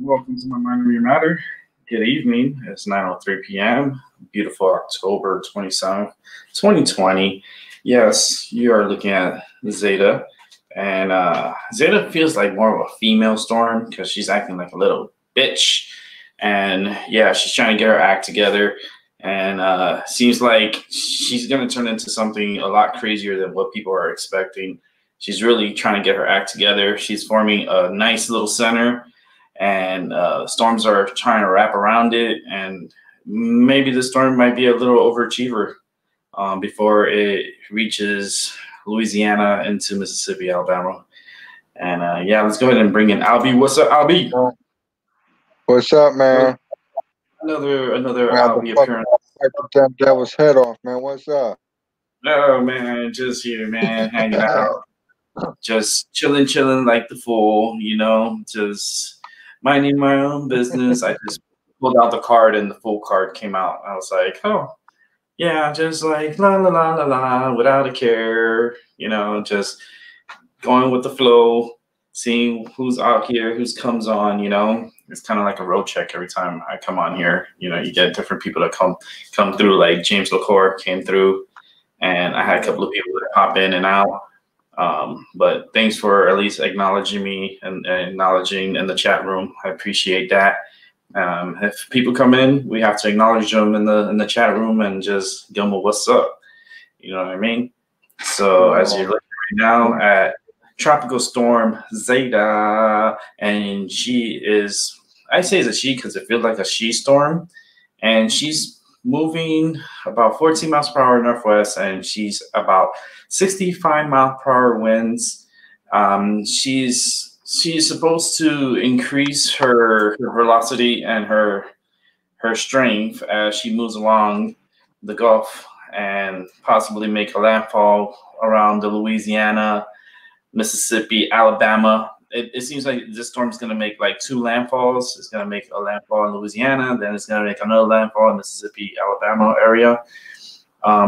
Welcome to my Mind Your Matter. Good evening. It's 9:03 p.m. Beautiful October 27th, 2020. Yes, you are looking at Zeta. And Zeta feels like more of a female Storm because she's acting like a little bitch. And yeah, she's trying to get her act together. And seems like she's going to turn into something a lot crazier than what people are expecting. She's really trying to get her act together. She's forming a nice little center. And storms are trying to wrap around it, and maybe the storm might be a little overachiever before it reaches Louisiana into Mississippi, Alabama. And yeah, let's go ahead and bring in Albie. What's up, Albie? What's up, man? Another Albie appearance. That devil's head off, man. What's up? Oh man, just here, man, hanging out, just chilling like the fool, you know, just minding my own business. I just pulled out the card and the full card came out. I was like, oh, yeah, just like la la la without a care, you know, just going with the flow. seeing who's out here, who's comes on. It's kind of like a road check every time I come on here. You get different people that come through. Like James LaCour came through, and I had a couple of people that pop in and out. But thanks for at least acknowledging me and acknowledging in the chat room. I appreciate that. If people come in, we have to acknowledge them in the chat room and just give them a what's up. You know what I mean? So as you're looking right now at Tropical Storm Zeta, and I say it's a she because it feels like a she storm, and she's moving about 14 miles per hour northwest, and she's about 65 mile per hour winds. She's supposed to increase her velocity and her strength as she moves along the Gulf and possibly make a landfall around the Louisiana, Mississippi, Alabama. It seems like this storm is going to make like 2 landfalls. It's going to make a landfall in Louisiana, then it's going to make another landfall in Mississippi, Alabama area.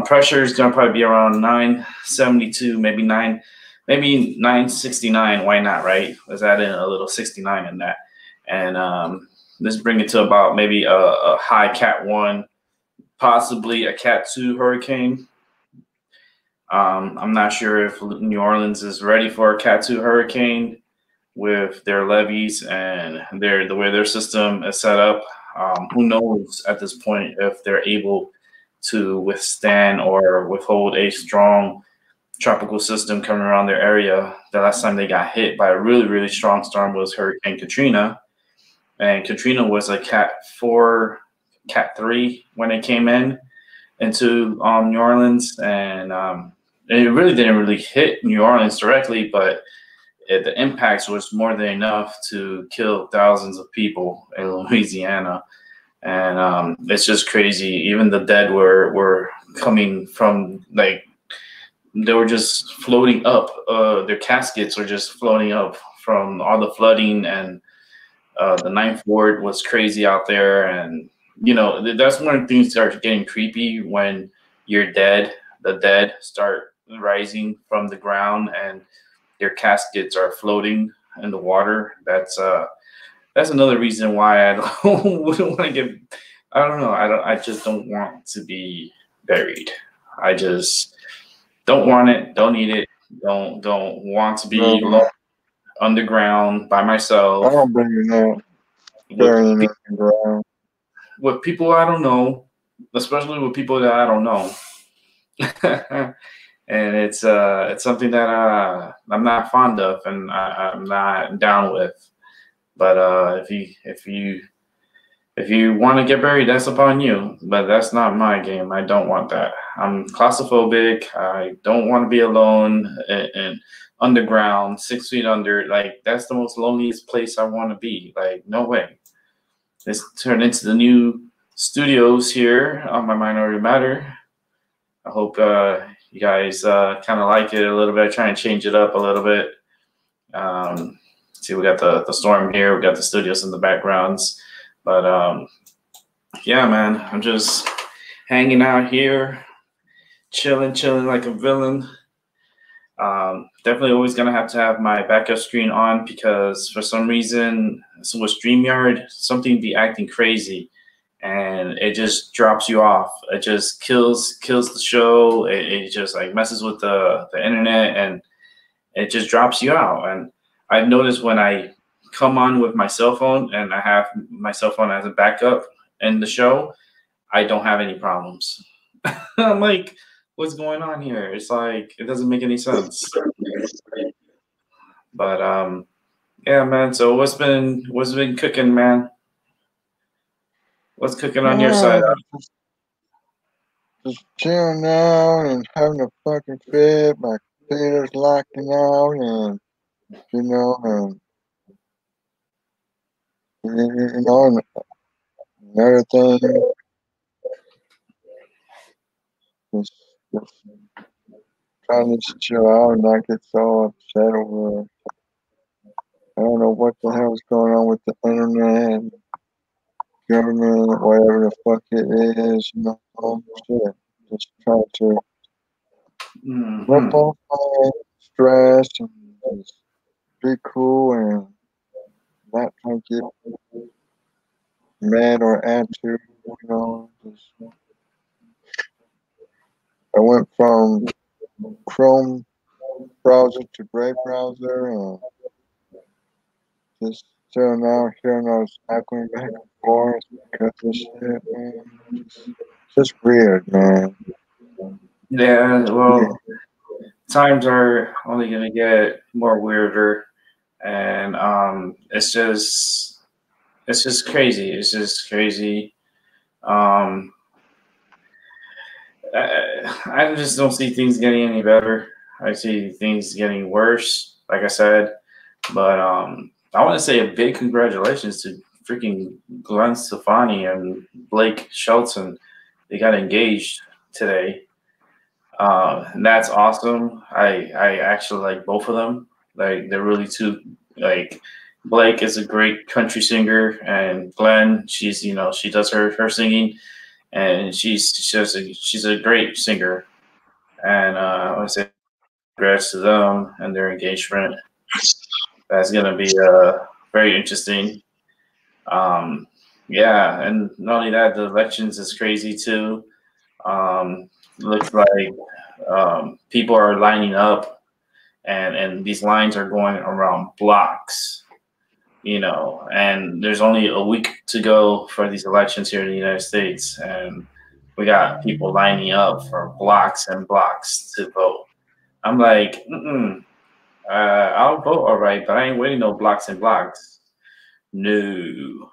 Pressure is going to probably be around 972, maybe 969. Why not, right? Let's add in a little 69 in that. And let's bring it to about maybe a high Cat 1, possibly a Cat 2 hurricane. I'm not sure if New Orleans is ready for a Cat 2 hurricane with their levees and the way their system is set up. Who knows at this point if they're able to withstand or withhold a strong tropical system coming around their area. The last time they got hit by a really, really strong storm was Hurricane Katrina. And Katrina was a Cat 4, Cat 3 when it came into New Orleans. And it really didn't really hit New Orleans directly, but the impacts was more than enough to kill thousands of people in Louisiana. And it's just crazy. Even the dead were coming from, like, they were just floating up. Their caskets were just floating up from all the flooding, and the Ninth Ward was crazy out there. And that's when things start getting creepy, when you're dead. The dead start rising from the ground, and their caskets are floating in the water. That's another reason why I wouldn't want to get. I don't know. I just don't want to be buried. I just don't want it. Don't need it. Don't want to be alone, underground by myself. I don't believe that. Burying underground. With people I don't know, especially with people that I don't know. And it's something that I'm not fond of, and I'm not down with. But if you want to get buried, that's upon you. But that's not my game. I don't want that. I'm claustrophobic. I don't want to be alone and underground, 6 feet under. Like, that's the most loneliest place I want to be. Like, no way. Let's turn into the new studios here on my Minority Matter. I hope you guys kind of like it a little bit. I try and change it up a little bit. See, we got the storm here. We got the studios in the backgrounds. But yeah, man, I'm just hanging out here, chilling like a villain. Definitely always going to have my backup screen on, because for some reason, with StreamYard, something be acting crazy, and it just drops you off. It just kills the show. It just like messes with the internet, and it just drops you out. And I've noticed when I come on with my cell phone and I have my cell phone as a backup in the show, I don't have any problems. I'm like, what's going on here? It's like, it doesn't make any sense. But yeah, man. So what's been cooking, man? What's cooking on your side? Just chilling out and having a fucking fit. My computer's locking out, and and and another thing, just trying to chill out and not get so upset over. I don't know what the hell's going on with the internet, government, whatever the fuck it is, shit. Just trying to rip off my stress and just be cool and not trying to get mad or attitude, Just, I went from Chrome browser to Brave browser and just till now hearing those echoing back and forth because of shit, man. Just weird, man. Yeah, Yeah. well, times are only gonna get more weirder, and it's just crazy. It's just crazy. Um, I just don't see things getting any better. I see things getting worse, like I said. But I want to say a big congratulations to freaking Glenn Stefani and Blake Shelton. They got engaged today. And that's awesome. I actually like both of them. Like they're really two. Like Blake is a great country singer, and Glenn, she does her singing, and she's a great singer. And I want to say congrats to them and their engagement. That's gonna be very interesting. Um, yeah, and not only that, the elections is crazy too. Looks like people are lining up, and these lines are going around blocks. And there's only a week to go for these elections here in the United States, and we got people lining up for blocks and blocks to vote. I'm like, I'll vote all right, but I ain't waiting no blocks and blocks. No,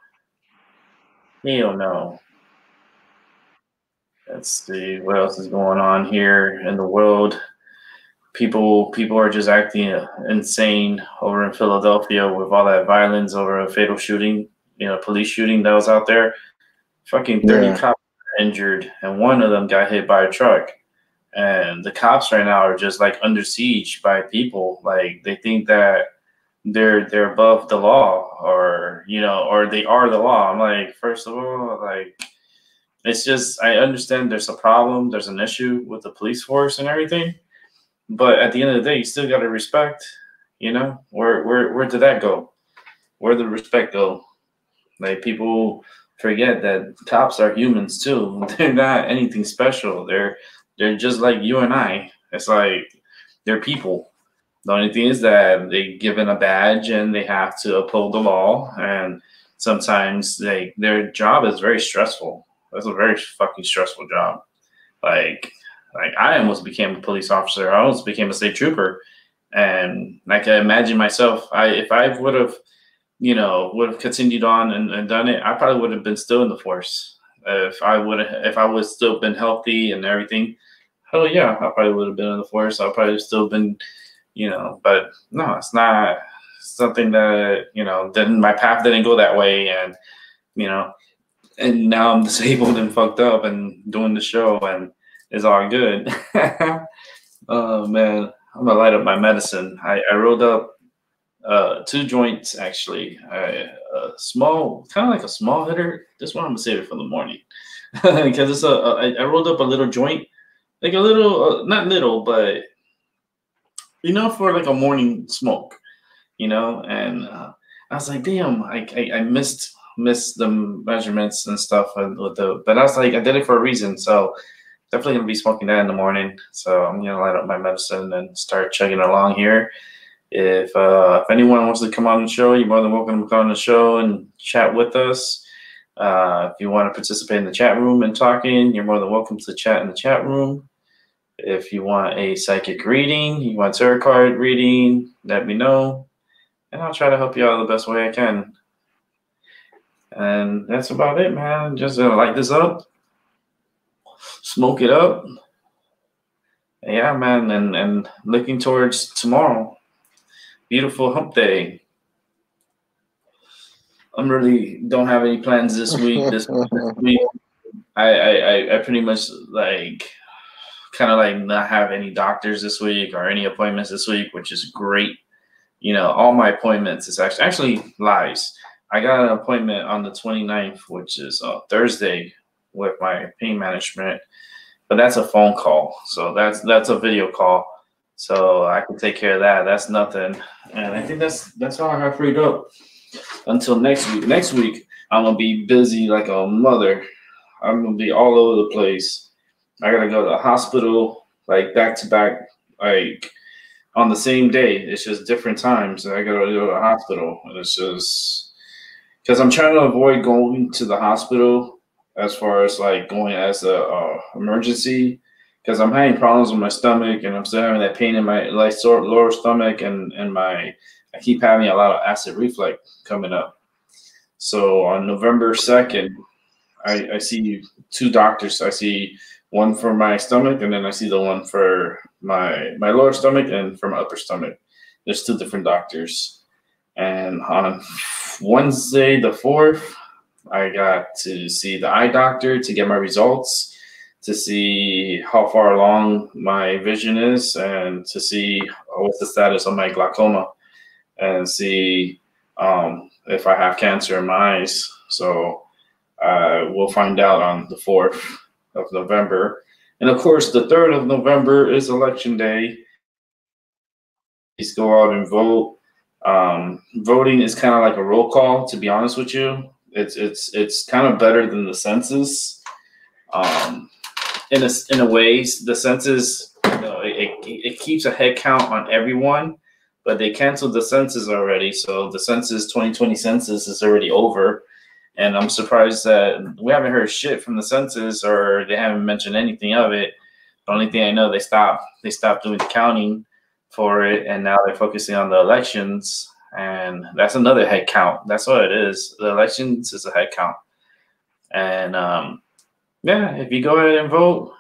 hell no. Let's see what else is going on here in the world. People are just acting insane over in Philadelphia with all that violence over a fatal shooting, police shooting that was out there. Fucking 30 Yeah. cops were injured, and one of them got hit by a truck. And the cops right now are just like under siege by people. Like they think that they're above the law, or they are the law. I'm like, first of all, like it's just I understand there's a problem, there's an issue with the police force and everything, but at the end of the day, you still got to respect. Where did that go? Where did the respect go? Like people forget that cops are humans too. They're not anything special. They're just like you and I. It's like they're people. The only thing is that they given a badge and they have to uphold the law, and sometimes their job is very stressful. That's a very fucking stressful job. Like like I almost became a police officer. I almost became a state trooper, and I can imagine myself. If I would have continued on and done it, I probably would have been still in the force. If I would still been healthy and everything, hell yeah, I probably would have been in the force. I probably still been, but no, it's not something that didn't my path didn't go that way, and you know, and now I'm disabled and fucked up and doing the show, and it's all good. Oh man, I'm gonna light up my medicine. I rolled up two joints actually. Small, kind of like a small hitter. This one I'm gonna save it for the morning because I rolled up a little joint, like a little, not little, but enough for like a morning smoke, And I was like, damn, I missed the measurements and stuff but I was like, I did it for a reason, so definitely gonna be smoking that in the morning. So I'm gonna light up my medicine and start chugging along here. If anyone wants to come on the show, you're more than welcome to come on the show and chat with us. If you want to participate in the chat room and talking, you're more than welcome to chat in the chat room. If you want a psychic reading, you want tarot card reading, let me know, and I'll try to help you out the best way I can. And that's about it, man. Just light this up, smoke it up. Yeah, man, and looking towards tomorrow. Beautiful hump day. I'm really don't have any plans this week. This week, I pretty much like kind of like not have any doctors this week or any appointments this week, which is great. All my appointments is actually lies. I got an appointment on the 29th, which is Thursday, with my pain management, but that's a phone call, so that's a video call. So I can take care of that. That's nothing. And I think that's all I have freed up until next week. Next week I'm gonna be busy like a mother. I'm gonna be all over the place. I gotta go to the hospital like back to back, like on the same day. It's just different times. I gotta go to the hospital, and it's just because I'm trying to avoid going to the hospital as far as like going as a emergency because I'm having problems with my stomach and I'm still having that pain in my like lower stomach and my I keep having a lot of acid reflux coming up. So on November 2nd, I see two doctors. I see one for my stomach and then I see the one for my lower stomach and for my upper stomach. There's two different doctors. And on Wednesday, the 4th, I got to see the eye doctor to get my results, to see how far along my vision is, and to see what's the status of my glaucoma, and see if I have cancer in my eyes. So we'll find out on the 4th of November. And of course, the 3rd of November is election day. Please go out and vote. Voting is kind of like a roll call, to be honest with you. It's kind of better than the census. In a ways, the census, it keeps a head count on everyone, but they canceled the census already. So the census 2020 census is already over, and I'm surprised that we haven't heard shit from the census or they haven't mentioned anything of it. The only thing I know, they stopped doing the counting for it, and now they're focusing on the elections, and that's another head count. That's what it is. The elections is a head count, and yeah, if you go ahead and vote,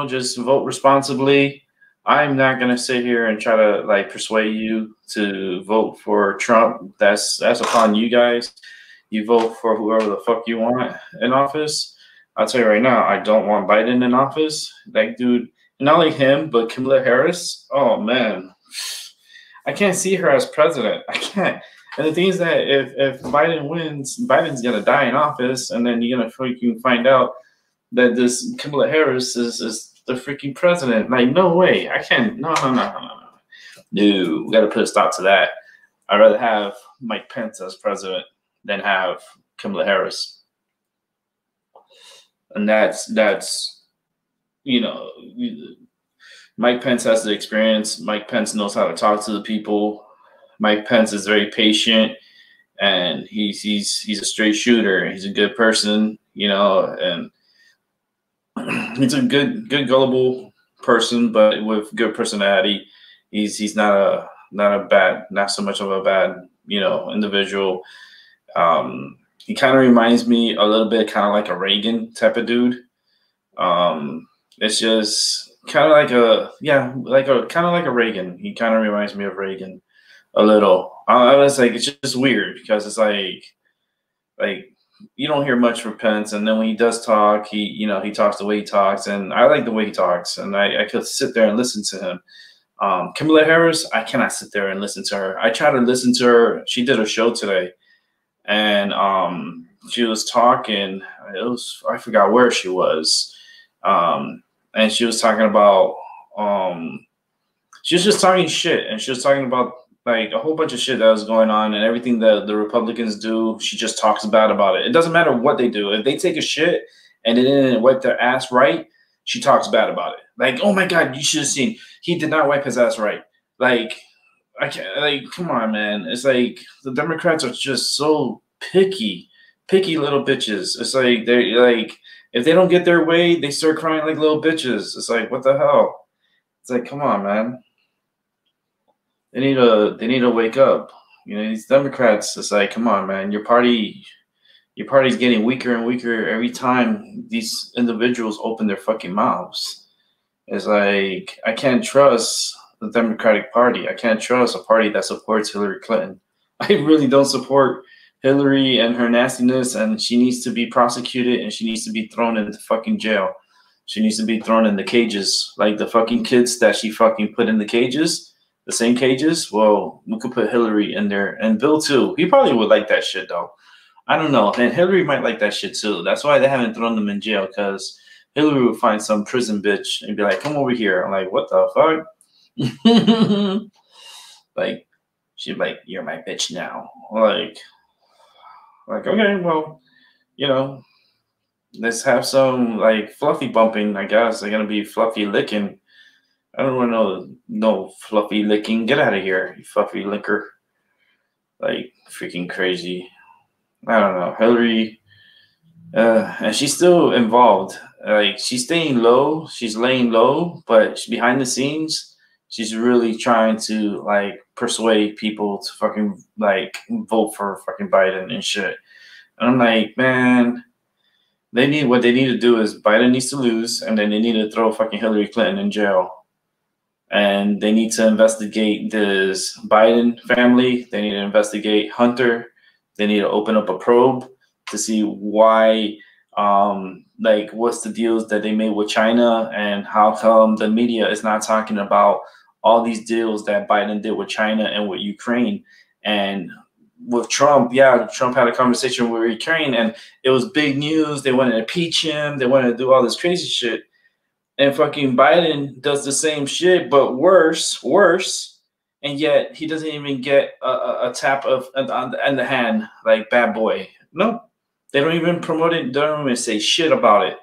just vote responsibly. I'm not gonna sit here and try to like persuade you to vote for Trump. That's upon you guys. You vote for whoever the fuck you want in office. I'll tell you right now, I don't want Biden in office. That dude, not only him, but Kamala Harris. Oh man, I can't see her as president. I can't. And the thing is that if Biden wins, Biden's gonna die in office, and then you're gonna freaking find out that this Kamala Harris is the freaking president. Like, no way. I can't. No. We gotta put a stop to that. I'd rather have Mike Pence as president than have Kamala Harris. And that's Mike Pence has the experience. Mike Pence knows how to talk to the people. Mike Pence is very patient, and he's a straight shooter. He's a good person, and he's a good gullible person, but with good personality. He's not so much of a bad individual. He kind of reminds me a little bit, kind of like a Reagan type of dude. It's just kind of like a Reagan. He kind of reminds me of Reagan a little. I was like, it's just weird because it's like you don't hear much from Pence, and then when he does talk, he talks the way he talks, and I like the way he talks, and I could sit there and listen to him. Kamala Harris, I cannot sit there and listen to her. I try to listen to her. She did a show today, and she was talking. I forgot where she was, and she was talking about. She was just talking shit, and she was talking about like a whole bunch of shit that was going on, and everything that the Republicans do. She just talks bad about it. It doesn't matter what they do. If they take a shit and they didn't wipe their ass right, she talks bad about it. Like, oh my God, you should have seen. He did not wipe his ass right. Like, I can't. Like, come on, man. It's like the Democrats are just so picky little bitches. It's like they're like, if they don't get their way, they start crying like little bitches. It's like, what the hell? It's like, come on, man. They need to wake up. These Democrats, it's like, come on, man. Your party's getting weaker and weaker every time these individuals open their fucking mouths. It's like, I can't trust the Democratic Party. I can't trust a party that supports Hillary Clinton. I really don't support Hillary and her nastiness, and she needs to be prosecuted, and she needs to be thrown into fucking jail. She needs to be thrown in the cages, like the fucking kids that she fucking put in the cages. The same cages? Well, we could put Hillary in there, and Bill too. He probably would like that shit though. I don't know. And Hillary might like that shit too. That's why they haven't thrown them in jail, because Hillary would find some prison bitch and be like, come over here. I'm like, what the fuck? Like, she's like, "You're my bitch now." Like, okay, well, you know, let's have some like fluffy bumping. I guess they're gonna be fluffy licking. I don't want no fluffy licking. Get out of here, you fluffy licker. Like, freaking crazy. I don't know, Hillary. And she's still involved. Like, she's staying low. She's laying low, but behind the scenes, she's really trying to like persuade people to fucking like vote for fucking Biden and shit. And I'm like, man, what they need to do is Biden needs to lose, and then they need to throw fucking Hillary Clinton in jail. And they need to investigate this Biden family. They need to investigate Hunter. They need to open up a probe to see why, like, what's the deals that they made with China, and how come the media is not talking about all these deals that Biden did with China and with Ukraine. And with Trump, yeah, Trump had a conversation with Ukraine, and it was big news. They wanted to impeach him. They wanted to do all this crazy shit. And fucking Biden does the same shit, but worse. And yet he doesn't even get a tap of on the hand like bad boy. No, they don't even promote it. They don't even say shit about it.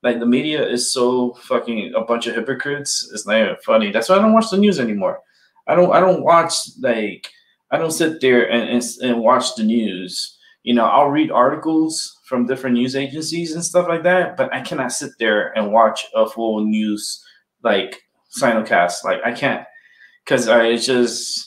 Like, the media is so fucking a bunch of hypocrites. It's not even funny. That's why I don't watch the news anymore. I don't watch, like, I don't sit there and watch the news. I'll read articles from different news agencies and stuff like that, but I cannot sit there and watch a full news like simulcast. Like, I can't, because it's just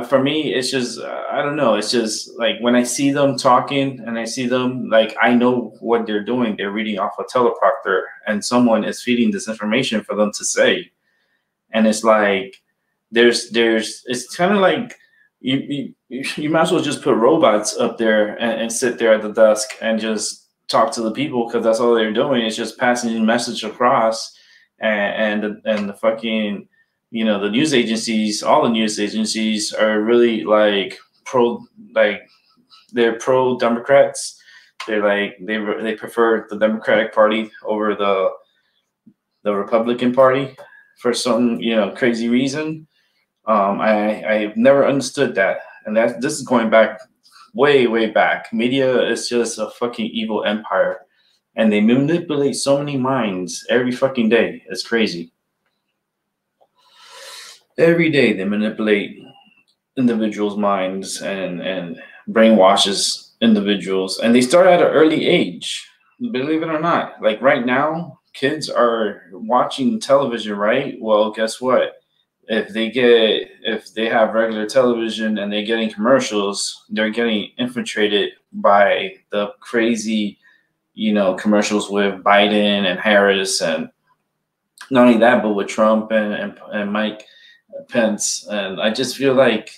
for me, it's just I don't know. It's just like when I see them talking and I see them, like, I know what they're doing. They're reading off a teleprompter, and someone is feeding this information for them to say. And it's like it's kind of like you might as well just put robots up there and sit there at the desk and just talk to the people, because that's all they're doing is just passing the message across. And the fucking the news agencies, all the news agencies are really like they're pro Democrats. They're like they prefer the Democratic Party over the Republican Party for some crazy reason. I've never understood that, and this is going back way back. Media is just a fucking evil empire, and they manipulate so many minds every fucking day. It's crazy. Every day they manipulate individuals' minds and brainwashes individuals, and they start at an early age. Believe it or not, like right now, kids are watching television, right? Well, guess what? If they have regular television and they're getting commercials, they're getting infiltrated by the crazy, commercials with Biden and Harris, and not only that, but with Trump and Mike Pence. And I just feel like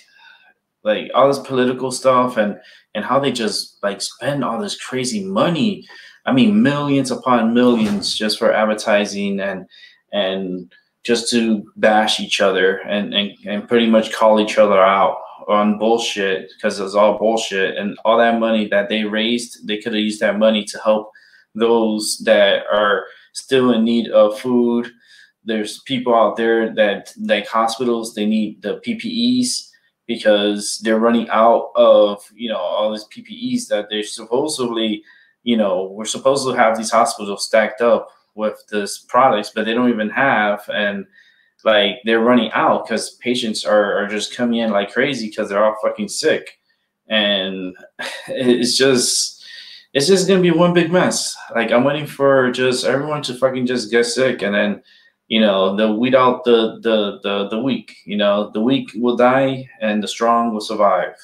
all this political stuff and how they just like spend all this crazy money. I mean, millions upon millions just for advertising and just to bash each other and pretty much call each other out on bullshit, because it's all bullshit. And all that money that they raised, they could have used that money to help those that are still in need of food. There's people out there that, like hospitals, they need the PPEs because they're running out of all these PPEs that they're supposedly we're supposed to have these hospitals stacked up with this products, but they don't even have. And like, they're running out because patients are just coming in like crazy because they're all fucking sick. And it's just gonna be one big mess. Like, I'm waiting for just everyone to fucking just get sick, and then they'll weed out the weak. The weak will die and the strong will survive.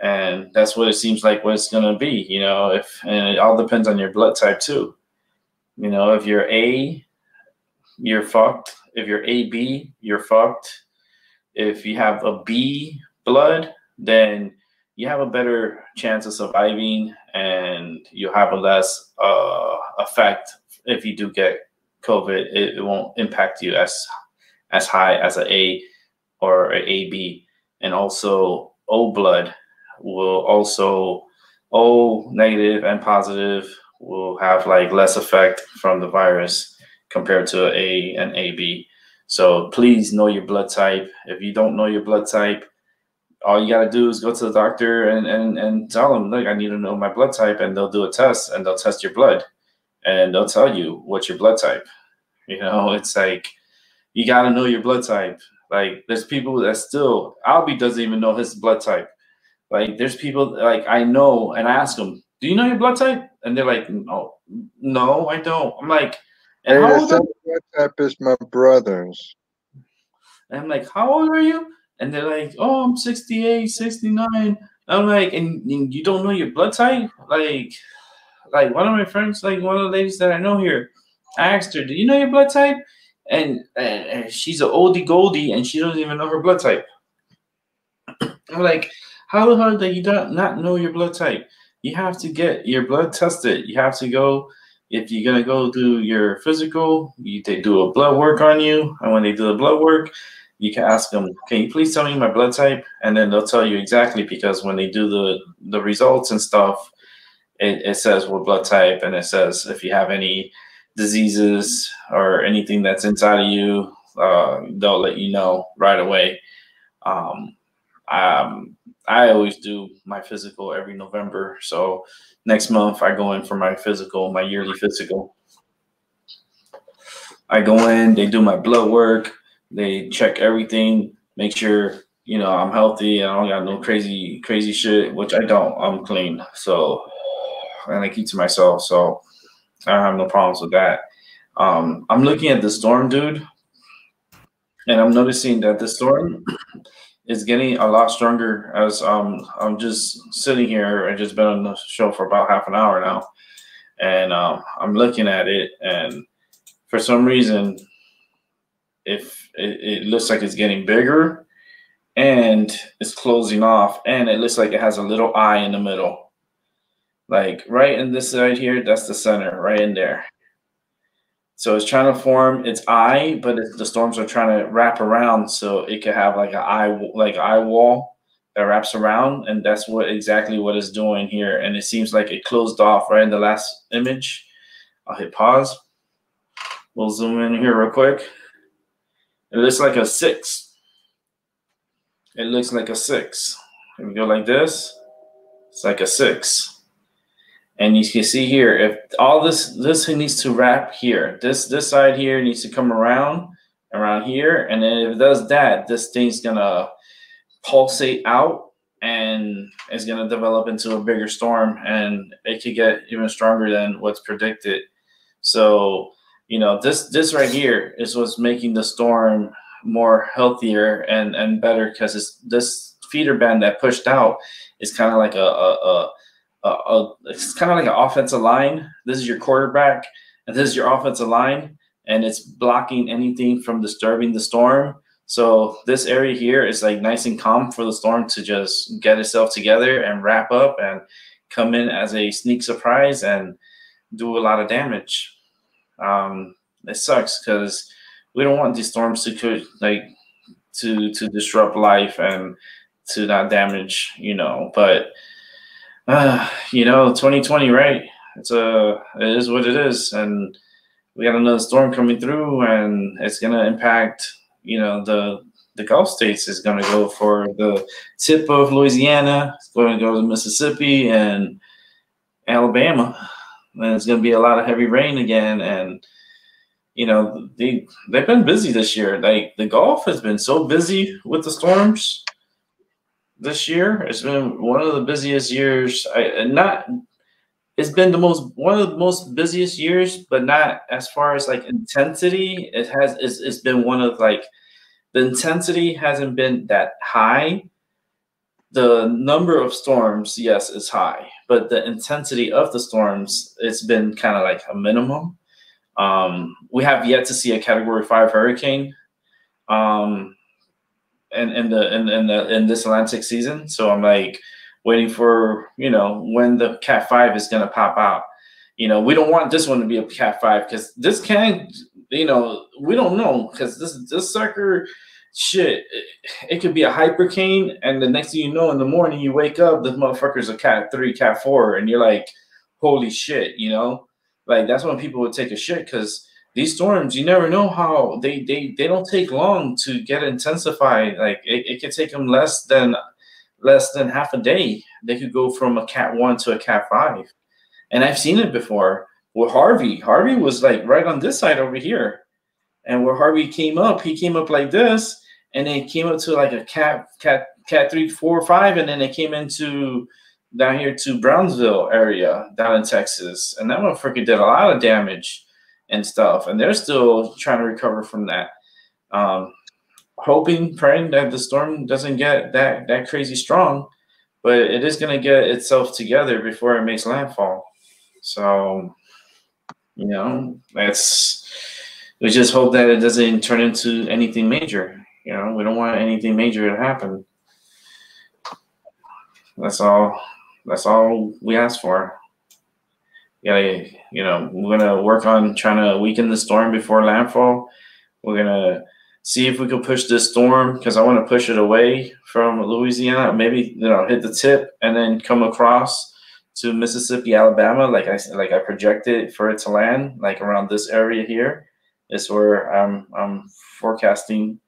And that's what it seems like what it's gonna be. And it all depends on your blood type too. If you're A, you're fucked. If you're AB, you're fucked. If you have a B blood, then you have a better chance of surviving, and you have a less effect. If you do get COVID, it won't impact you as high as an A or an AB. And also O blood will also, O negative and positive will have like less effect from the virus compared to A and AB. So please know your blood type. If you don't know your blood type, all you got to do is go to the doctor and tell them, look, I need to know my blood type, and they'll do a test, and they'll test your blood, and they'll tell you what's your blood type. It's like, you got to know your blood type. Like, there's people that still, Albie doesn't even know his blood type. Like, there's people like I know, and I ask them, do you know your blood type? And they're like, no, I don't. I'm like, and Hey, how the old are same blood type is my brother's. And I'm like, how old are you? And they're like, oh, I'm 68, 69. I'm like, and you don't know your blood type? Like one of my friends, like one of the ladies that I know here, I asked her, do you know your blood type? And she's an oldie goldie, and she doesn't even know her blood type. I'm like, how the hell that you don't not know your blood type? You have to get your blood tested. You have to go, if you're gonna go do your physical, they do a blood work on you, and when they do the blood work, you can ask them, can you please tell me my blood type? And then they'll tell you exactly, because when they do the results and stuff, it says what blood type, and it says if you have any diseases or anything that's inside of you, they'll let you know right away. Um, I always do my physical every November. So next month I go in for my physical, my yearly physical. I go in, they do my blood work, they check everything, make sure, I'm healthy. I don't got no crazy shit, which I don't. I'm clean. So, and I keep to myself. So I don't have no problems with that. I'm looking at the storm, dude, and I'm noticing that the storm is getting a lot stronger as I'm just sitting here. I just been on the show for about half an hour now, and I'm looking at it, and for some reason, if it looks like it's getting bigger, and it's closing off, and it looks like it has a little eye in the middle, like right in this side here. That's the center, right in there. So it's trying to form its eye, but the storms are trying to wrap around so it could have like an eye wall that wraps around, and that's exactly what it's doing here. And it seems like it closed off right in the last image. I'll hit pause. We'll zoom in here real quick. It looks like a 6. It looks like a 6. If we go like this, it's like a 6. And you can see here, if all this needs to wrap here, this side here needs to come around here, and then if it does that, this thing's gonna pulsate out, and it's gonna develop into a bigger storm, and it could get even stronger than what's predicted. So, this right here is what's making the storm more healthier and better, because this feeder band that pushed out is kind of like it's kind of like an offensive line. This is your quarterback, and this is your offensive line, and it's blocking anything from disturbing the storm. So this area here is like nice and calm for the storm to just get itself together and wrap up and come in as a sneak surprise and do a lot of damage. It sucks because we don't want these storms to disrupt life and to not damage, but 2020, right? It is what it is, and we got another storm coming through, and it's gonna impact. The Gulf states is gonna go for the tip of Louisiana. It's going to go to Mississippi and Alabama, and it's gonna be a lot of heavy rain again. And they've been busy this year. Like the Gulf has been so busy with the storms this year. It's been one of the busiest years. It's been one of the most busiest years, but not as far as like intensity. It's been one of like, the intensity hasn't been that high. The number of storms, yes, is high, but the intensity of the storms, it's been kind of like a minimum. We have yet to see a Category 5 hurricane. In this Atlantic season. So I'm like waiting for, when the Cat 5 is going to pop out. We don't want this one to be a Cat 5 because this can, we don't know, because this sucker shit, it could be a hypercane, and the next thing you know, in the morning you wake up, this motherfucker's a Cat 3, Cat 4, and you're like, holy shit, like that's when people would take a shit, because these storms, you never know how they don't take long to get intensified. Like it could take them less than half a day. They could go from a Cat 1 to a Cat 5. And I've seen it before with Harvey. Harvey was like right on this side over here. And where Harvey came up, he came up like this, and then came up to like a cat 3, 4, 5, and then it came into down here to Brownsville area down in Texas. And that motherfucker did a lot of damage and stuff. And they're still trying to recover from that. Hoping, praying that the storm doesn't get that crazy strong, but it is going to get itself together before it makes landfall. So, we just hope that it doesn't turn into anything major. We don't want anything major to happen. That's all we ask for. We're gonna work on trying to weaken the storm before landfall. We're gonna see if we can push this storm, because I want to push it away from Louisiana. Maybe hit the tip and then come across to Mississippi, Alabama, like I projected for it to land, like around this area here. Is where I'm forecasting.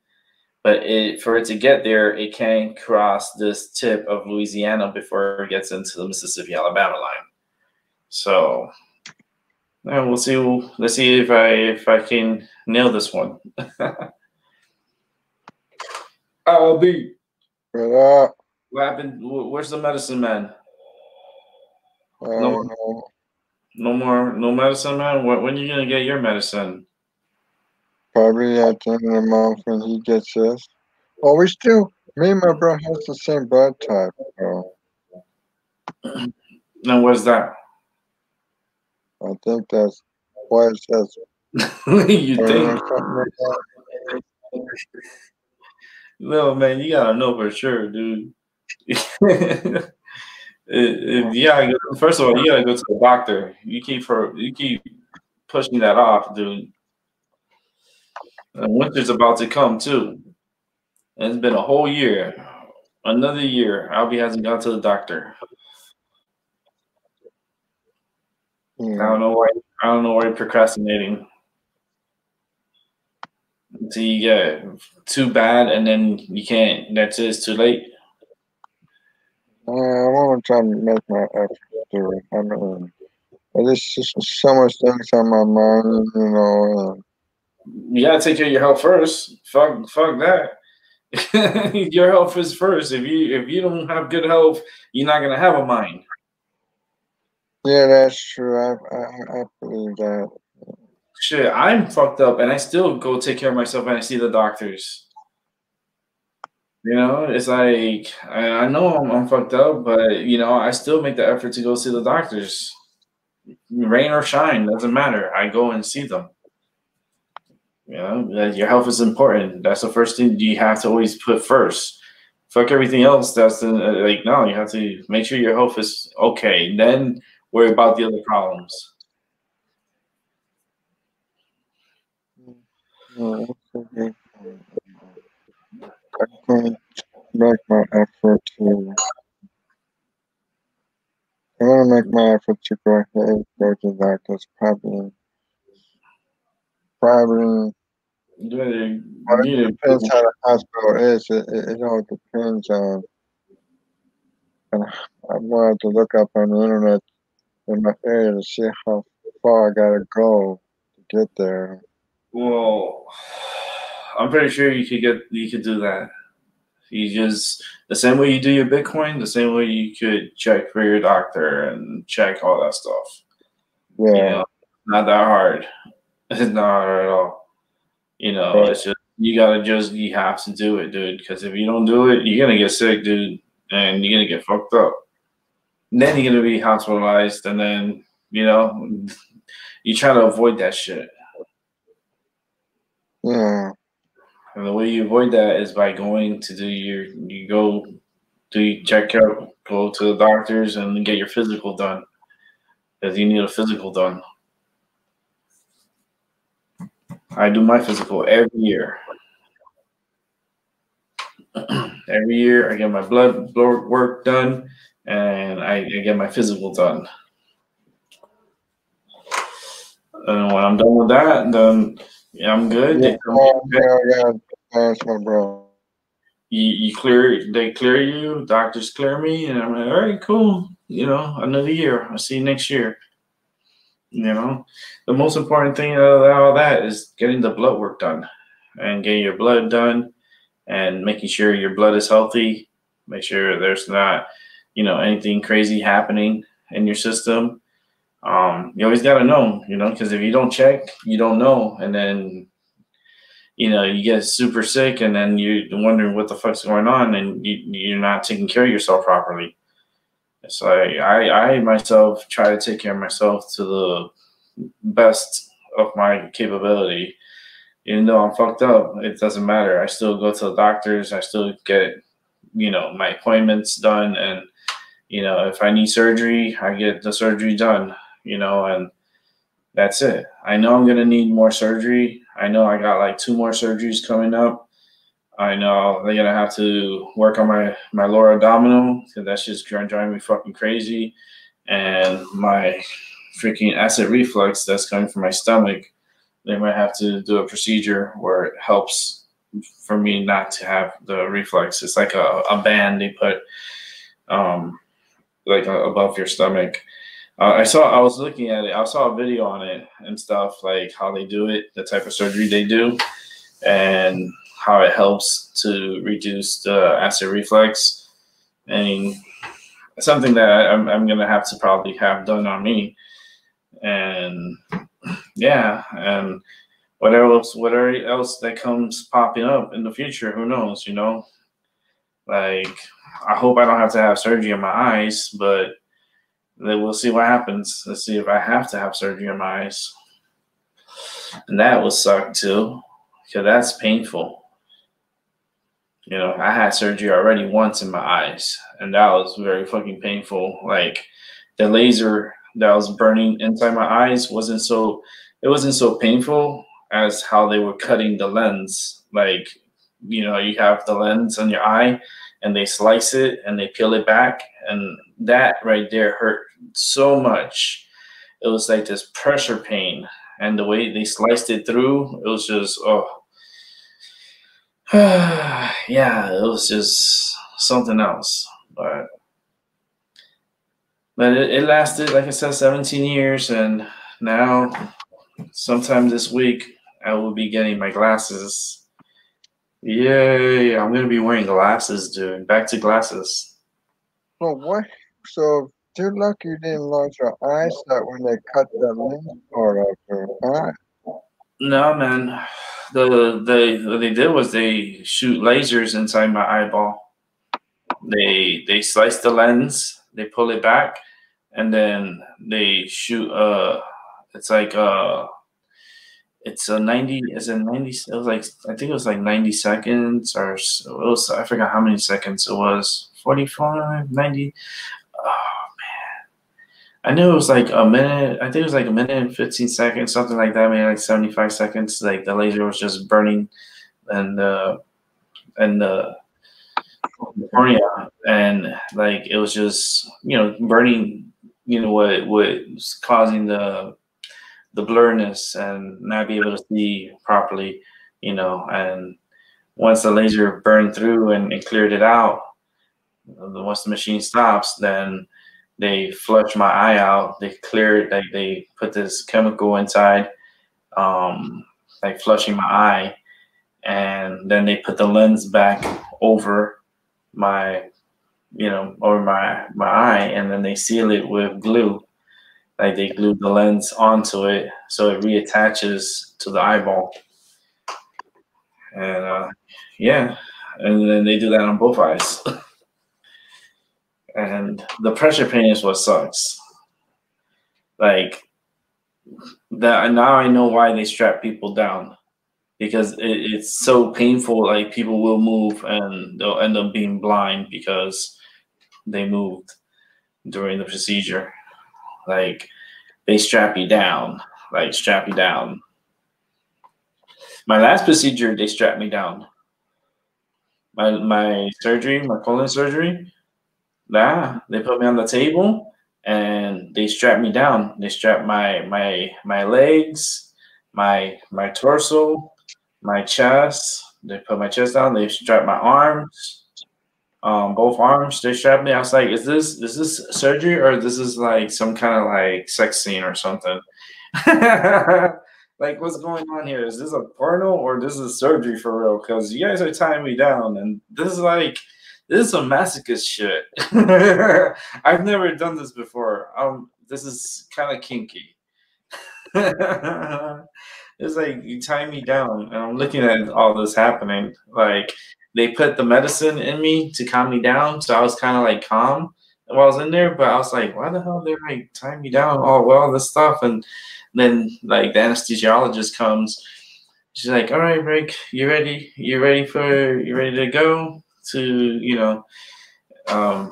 But for it to get there, it can't cross this tip of Louisiana before it gets into the Mississippi, Alabama line. So we'll see. Let's see if I can nail this one. I'll be. What happened? Where's the medicine man? No medicine man. When are you gonna get your medicine? Probably at the end of the month when he gets his. Well, me and my brother has the same blood type. So. And what's that? I think that's why it says. You think? No, man, you gotta know for sure, dude. First of all, you gotta go to the doctor. You keep pushing that off, dude. And winter's about to come too. And it's been a whole year. Another year. Albie hasn't gone to the doctor. I don't know why you're procrastinating. Until you get too bad and then you can't, that's it, it's too late. I want to try to make my effort do it. I mean, there's just so much things on my mind, You gotta take care of your health first. Fuck that. Your health is first. If you don't have good health, you're not gonna have a mind. Yeah, that's true. I believe that. Shit, I'm fucked up, and I still go take care of myself when I see the doctors. It's like I know I'm fucked up, but I still make the effort to go see the doctors. Rain or shine, doesn't matter. I go and see them. Your health is important. That's the first thing you have to always put first. Fuck everything else. That's no. You have to make sure your health is okay. Then worry about the other problems. I can make my effort to. I want to make my effort to go ahead and go to the doctors. Probably. It depends how the hospital is. It all depends on. And I wanted to look up on the internet in my area to see how far I gotta go to get there. Well, I'm pretty sure you could do that. You just the same way you do your Bitcoin, the same way you could check for your doctor and check all that stuff. Yeah, not that hard. It's not hard at all. It's just you have to do it, dude. Because if you don't do it, you're gonna get sick, dude, and you're gonna get fucked up. And then you're gonna be hospitalized, and then you try to avoid that shit. Yeah. And the way you avoid that is by going to do your checkup, go to the doctors, and get your physical done. Because you need a physical done. I do my physical every year. Every year I get my blood work done, and I get my physical done. And when I'm done with that, then yeah, I'm good. Yeah, They tell me, okay, yeah, that's my bro. you clear, they clear you, doctors clear me, and I'm like, all right, cool. Another year. I'll see you next year. The most important thing out of all that is getting the blood work done and getting your blood done and making sure your blood is healthy. Make sure there's not, anything crazy happening in your system. You always got to know, because if you don't check, you don't know. And then, you get super sick and then you're wondering what the fuck's going on and you're not taking care of yourself properly. So I myself try to take care of myself to the best of my capability. Even though I'm fucked up, it doesn't matter. I still go to the doctors. I still get, my appointments done. And, if I need surgery, I get the surgery done, and that's it. I know I'm going to need more surgery. I know I got like 2 more surgeries coming up. I know they're going to have to work on my lower abdominal because that's just driving me fucking crazy. And my freaking acid reflux that's coming from my stomach, they might have to do a procedure where it helps for me not to have the reflux. It's like a band they put above your stomach. I was looking at it. I saw a video on it and stuff, like how they do it, the type of surgery they do, and how it helps to reduce the acid reflux. And something that I'm gonna have to probably have done on me. And yeah, and whatever else that comes popping up in the future, who knows? Like I hope I don't have to have surgery on my eyes, but then we'll see what happens. Let's see if I have to have surgery on my eyes. And that will suck too, because that's painful. I had surgery already once in my eyes, and that was very fucking painful. Like the laser that was burning inside my eyes it wasn't so painful as how they were cutting the lens. Like, you have the lens on your eye and they slice it and they peel it back, and that right there hurt so much. It was like this pressure pain, and the way they sliced it through, it was just yeah, it was just something else. But it lasted, like I said, 17 years, and now sometime this week I will be getting my glasses. Yay! I'm gonna be wearing glasses, dude. Back to glasses. So what? So you're lucky you didn't lose your eyesight when they cut the lens part of your eye. No, man. What they did was they shoot lasers inside my eyeball. They slice the lens, they pull it back, and then they shoot. It's like it's a 90. Is it 90? It was like I think it was like 90 seconds or so. It was, I forgot how many seconds it was. 45, 90. Oh, I knew it was like a minute. I think it was like a minute and 15 seconds, something like that. Maybe like 75 seconds. Like the laser was just burning, and the cornea, and like it was just burning. What was causing the blurriness and not be able to see properly. And once the laser burned through and cleared it out, once the machine stops, then they flush my eye out. They clear it, like they put this chemical inside, like flushing my eye, and then they put the lens back over my, over my eye, and then they seal it with glue. Like they glue the lens onto it so it reattaches to the eyeball. And yeah, and then they do that on both eyes. And the pressure pain is what sucks. Like that, now I know why they strap people down, because it's so painful. Like people will move and they'll end up being blind because they moved during the procedure. Like they strap you down, like strap you down. My last procedure, they strapped me down. My surgery, my colon surgery. Nah, they put me on the table and they strapped me down. They strapped my legs, my torso, my chest. They put my chest down. They strapped my arms, both arms. They strapped me. I was like, is this surgery or this is like some kind of like sex scene or something? Like, what's going on here? Is this a porno or this is surgery for real? Because you guys are tying me down, and this is some masochist shit. I've never done this before. This is kind of kinky. It's like you tie me down, and I'm looking at all this happening. Like they put the medicine in me to calm me down, so I was kind of like calm while I was in there. But I was like, why the hell they're like tying me down? Oh well, this stuff, and then like the anesthesiologist comes. She's like, all right, Rick, you ready? You ready to go to um,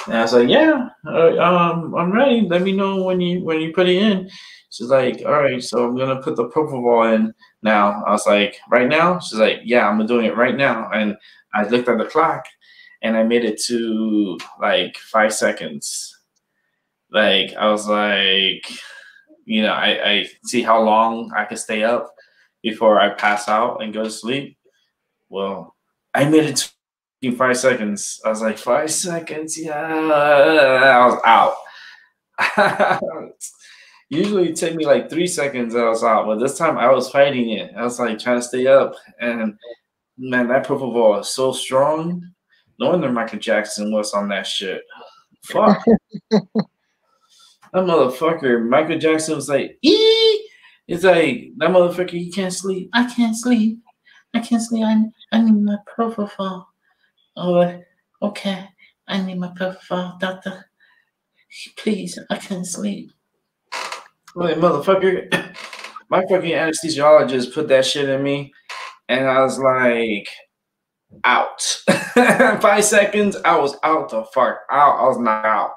and I was like, yeah, I'm ready. Let me know when you put it in. She's like, all right, so I'm gonna put the propofol in now. I was like, right now? She's like, yeah, I'm doing it right now. And I looked at the clock, and I made it to like 5 seconds. Like I was like, I see how long I can stay up before I pass out and go to sleep. Well, I made it in 5 seconds. I was like, 5 seconds, yeah. I was out. Usually it take me like 3 seconds and I was out, but this time I was fighting it. I was like trying to stay up, and man, that propofol is so strong. No wonder Michael Jackson was on that shit. Fuck. That motherfucker, Michael Jackson was like, ee! It's like, that motherfucker, he can't sleep. I can't sleep. I can't sleep. I need my propofol. Oh, okay. I need my propofol, doctor. Please, I can't sleep. Like, motherfucker, my fucking anesthesiologist put that shit in me, and I was like, out. 5 seconds, I was out the fuck out. I was not out.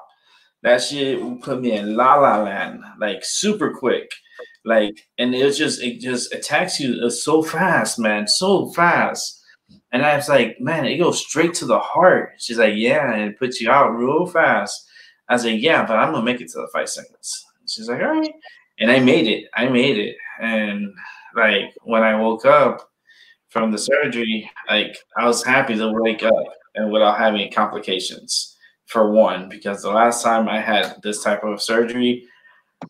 That shit put me in la la land, like super quick. Like, and it just attacks you so fast, man, so fast. And I was like, man, it goes straight to the heart. She's like, yeah, and it puts you out real fast. I was like, yeah, but I'm gonna make it to the 5 seconds. She's like, all right. And I made it. I made it. And like when I woke up from the surgery, like I was happy to wake up and without having complications for one, because the last time I had this type of surgery,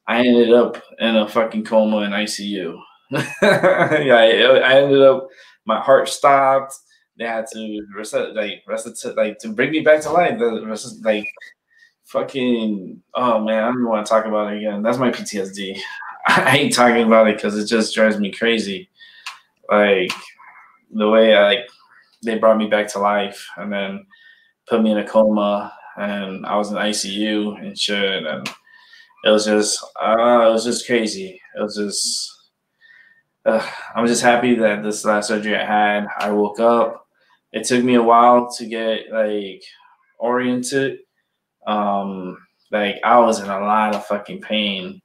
I ended up in a fucking coma in ICU. Yeah, I ended up, my heart stopped. They had to like to bring me back to life. Like fucking, oh man, I don't want to talk about it again. That's my PTSD. I hate talking about it because it just drives me crazy. Like the way they brought me back to life and then put me in a coma, and I was in ICU and shit, and it was just crazy. It was just I'm just happy that this last surgery I had, I woke up. It took me a while to get like oriented. Like I was in a lot of fucking pain.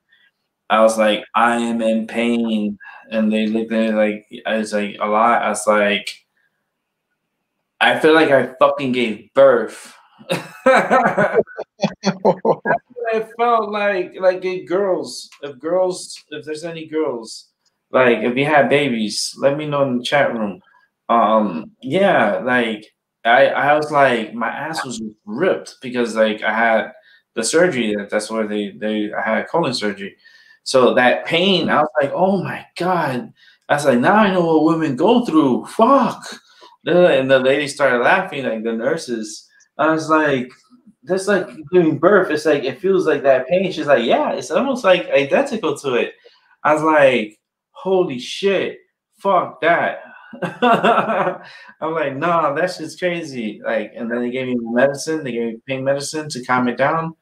I was like, I am in pain, and they looked at it like I was like a lot. I was like, I feel like I fucking gave birth. I felt like if there's any girls, like if you have babies, let me know in the chat room. Yeah, like I was like my ass was ripped because like I had the surgery. That's where I had colon surgery. So that pain, I was like, oh my god. I was like, now I know what women go through. Fuck. And the lady started laughing, like the nurses. I was like, that's like giving birth. It's like it feels like that pain. She's like, yeah, it's almost like identical to it. I was like, holy shit, fuck that. I'm like, nah, that's just crazy. Like, and then they gave me medicine. They gave me pain medicine to calm it down,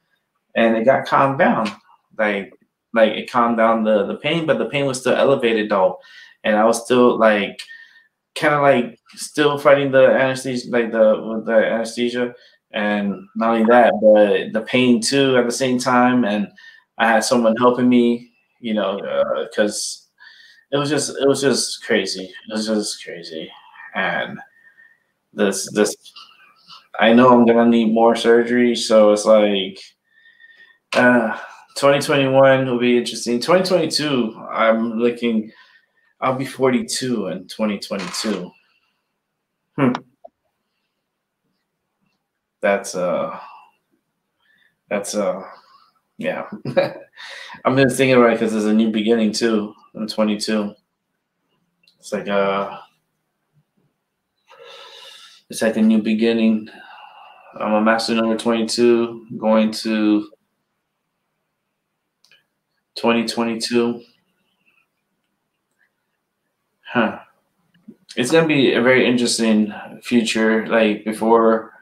and it got calmed down. Like, like it calmed down the pain, but the pain was still elevated though, and I was still like kind of like still fighting the anesthesia, like the anesthesia, and not only that, but the pain too at the same time. And I had someone helping me, because it was just crazy. It was just crazy, and this I know I'm gonna need more surgery, so it's like Uh, 2021 will be interesting. 2022, I'm looking. I'll be 42 in 2022. Hmm. That's that's yeah. I'm just thinking about it because there's a new beginning too. I'm 22. It's like it's like a new beginning. I'm a master number 22, going to 2022. Huh. It's gonna be a very interesting future. Like before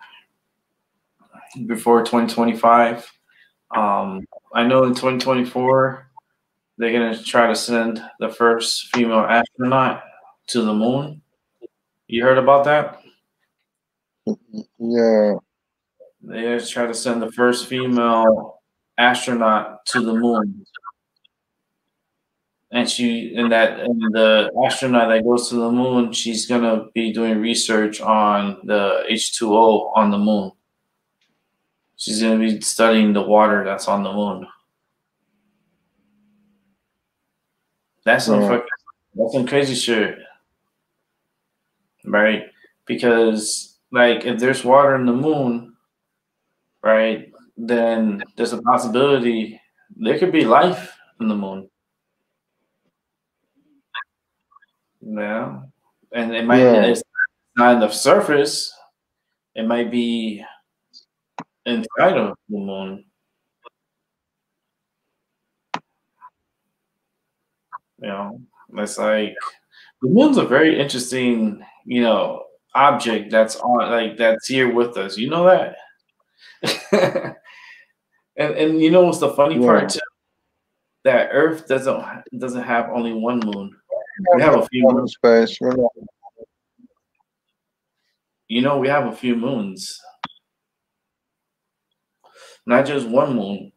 2025. I know in 2024 they're gonna try to send the first female astronaut to the moon. You heard about that? Yeah, They're gonna try to send the first female astronaut to the moon, and the astronaut that goes to the moon, she's gonna be doing research on the H2O on the moon. She's gonna be studying the water that's on the moon. That's some yeah, fucking that's some crazy shit, right? Because like if there's water in the moon, right, then there's a possibility there could be life in the moon. Yeah. And yeah, it's not on the surface, it might be inside of the moon. You know, it's like the moon's a very interesting, object that's on like that's here with us. You know that? And you know what's the funny part yeah. too? That Earth doesn't have only one moon. We have a few Out in moons. space. We're not, We have a few moons, not just one moon.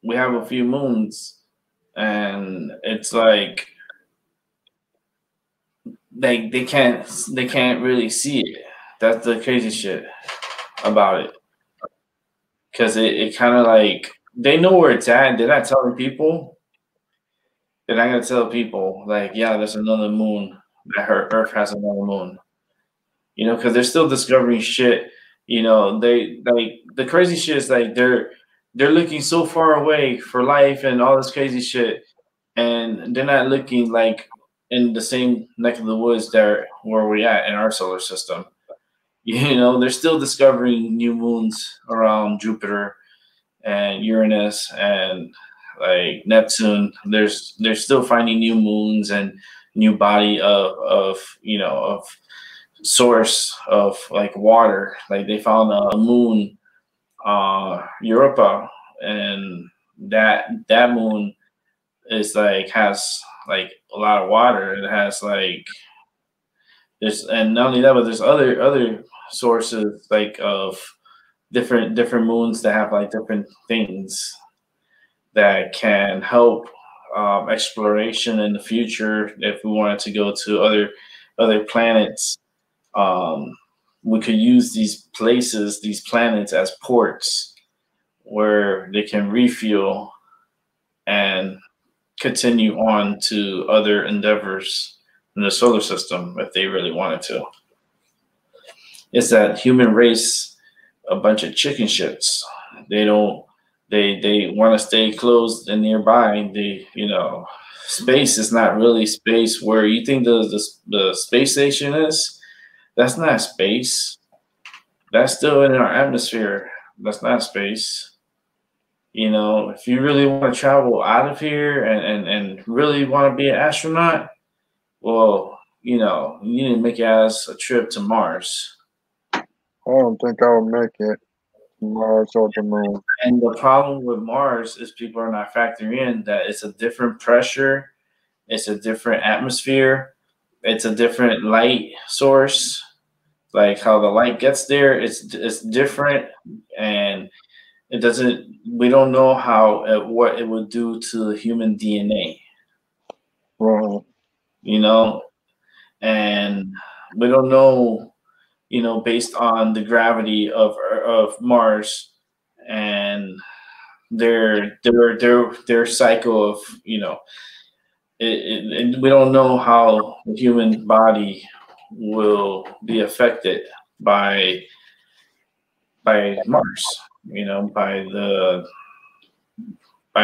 We have a few moons, and it's like they can't really see it. That's the crazy shit about it, because it kind of like they know where it's at. They're not telling people. They're not gonna tell people like, yeah, there's another moon. That her Earth has another moon. Because they're still discovering shit. They like the crazy shit is like they're looking so far away for life and all this crazy shit, and they're not looking like in the same neck of the woods there where we at in our solar system. They're still discovering new moons around Jupiter and Uranus and like Neptune. They're still finding new moons and new body of source of like water. Like they found a moon, Europa, and that moon is like has like a lot of water. It has like there's and not only that, but there's other sources like of different moons that have like different things that can help exploration in the future if we wanted to go to other planets. um, we could use these planets as ports where they can refuel and continue on to other endeavors in the solar system if they really wanted to. It's that human race, a bunch of chicken shits. They don't. They want to stay closed and nearby. Space is not really space where you think the space station is. That's not space. That's still in our atmosphere. That's not space. If you really want to travel out of here and really want to be an astronaut, well, you need to make your ass a trip to Mars. I don't think I'll make it to Mars or the moon. And the problem with Mars is people are not factoring in that it's a different pressure, it's a different atmosphere, it's a different light source. Like how the light gets there, it's different, and it doesn't. We don't know what it would do to the human DNA. Right. You know, and we don't know. Based on the gravity of Mars and their cycle of, and we don't know how the human body will be affected by Mars, by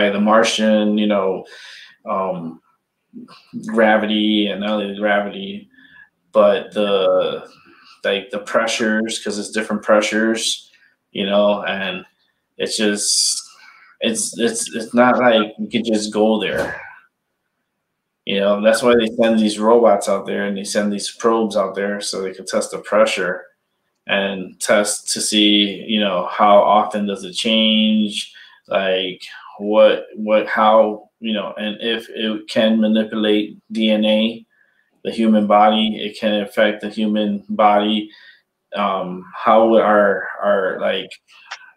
the Martian, um, gravity and not only the gravity, but the pressures, because it's different pressures, and it's just it's not like you could just go there. That's why they send these robots out there and they send these probes out there so they can test the pressure and test to see, how often does it change, like how, and if it can manipulate DNA, the human body, it can affect the human body. How would our like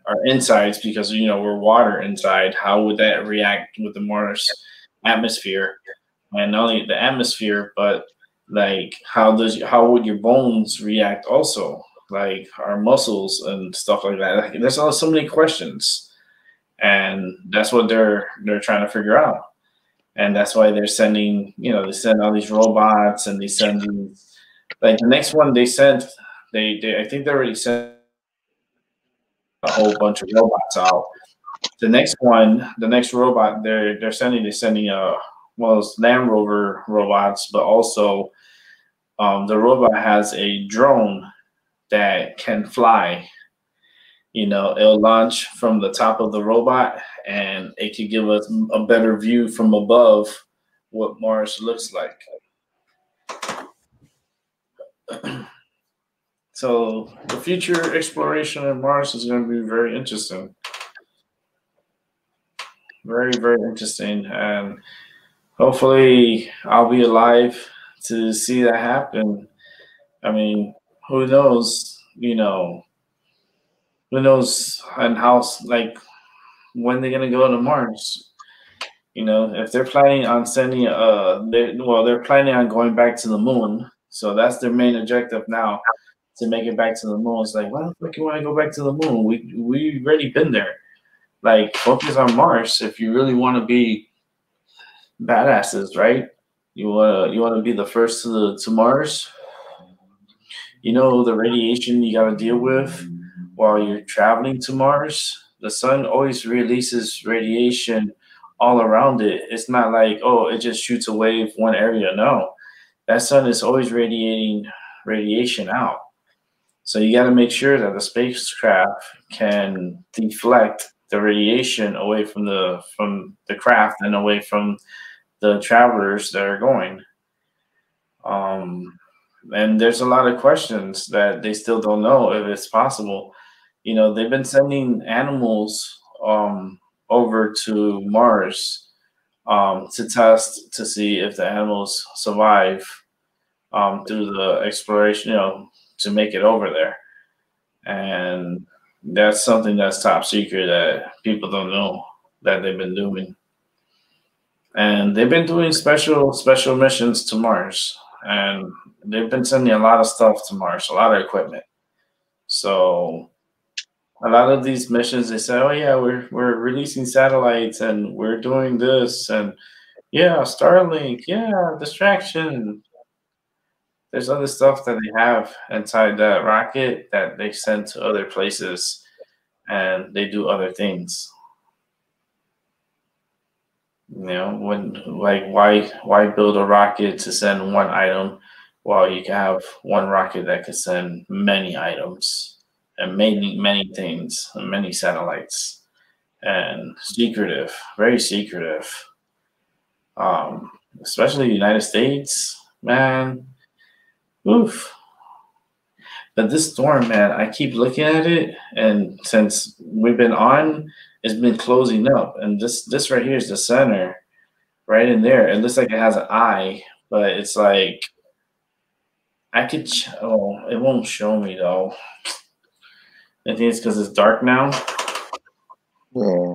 our insides, because we're water inside, how would that react with the Mars atmosphere? And not only the atmosphere, but like how would your bones react also? Like our muscles and stuff like that. Like, there's so many questions, and that's what they're trying to figure out. And that's why they're sending, they send all these robots, and they send these, like the next one they sent, I think they already sent a whole bunch of robots out. The next one, the next robot they're sending well, it's Land Rover robots, but also the robot has a drone that can fly. It'll launch from the top of the robot, and it could give us a better view from above what Mars looks like. So the future exploration of Mars is going to be very interesting, very very interesting, and hopefully I'll be alive to see that happen. I mean, who knows? Who knows and how, like, when they're gonna go to Mars? If they're planning on sending, they're planning on going back to the moon. So that's their main objective now, to make it back to the moon. It's like, why the fuck you want to go back to the moon? We already been there. Like, focus on Mars if you really want to be badasses, right? You wanna be the first to Mars. The radiation you got to deal with while you're traveling to Mars. The sun always releases radiation all around it. It's not like, oh, it just shoots a wave one area. No, that sun is always radiating radiation out. So you got to make sure that the spacecraft can deflect the radiation away from the craft and away from the travelers that are going. Um, and there's a lot of questions that they still don't know if it's possible. They've been sending animals over to Mars to test to see if the animals survive through the exploration, to make it over there. And that's something that's top secret that people don't know that they've been doing. And they've been doing special missions to Mars, and they've been sending a lot of stuff to Mars, a lot of equipment. So a lot of these missions, they say, oh yeah, we're releasing satellites and we're doing this, and yeah, Starlink, yeah, distraction. There's other stuff that they have inside that rocket that they send to other places, and they do other things. When, like, why build a rocket to send one item while you can have one rocket that can send many items and many things and many satellites, and secretive, very secretive. Especially the United States, man. Oof. But this storm, man, I keep looking at it, and since we've been on, it's been closing up, and this right here is the center, right in there. It looks like it has an eye, but it's like oh, it won't show me though. I think it's because it's dark now. Yeah.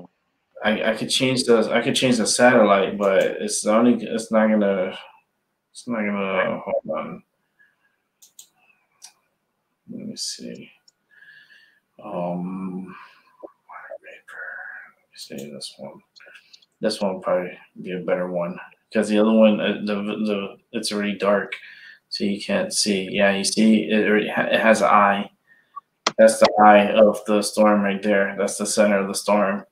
I could change the satellite, but it's not gonna hold on. Let me see. Water vapor. see this one. This one will probably be a better one because the other one, it's already dark, so you can't see. Yeah, you see it has an eye. That's the eye of the storm right there. That's the center of the storm.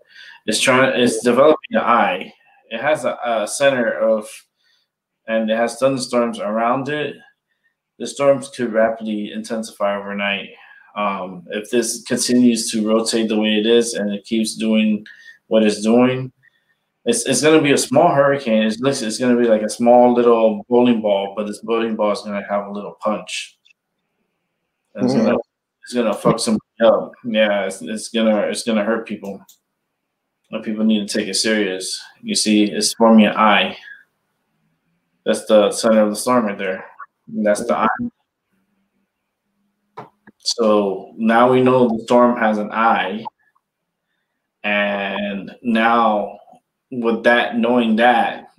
It's developing an eye. It has a center of, and it has thunderstorms around it. The storms could rapidly intensify overnight. If this continues to rotate the way it is and it keeps doing what it's doing, it's going to be a small hurricane. It's going to be like a small little bowling ball, but this bowling ball is going to have a little punch. It's gonna fuck somebody up. Yeah, it's gonna hurt people. But people need to take it serious. You see, it's forming an eye. That's the center of the storm right there. And that's the eye. So now we know the storm has an eye, and now with that, knowing that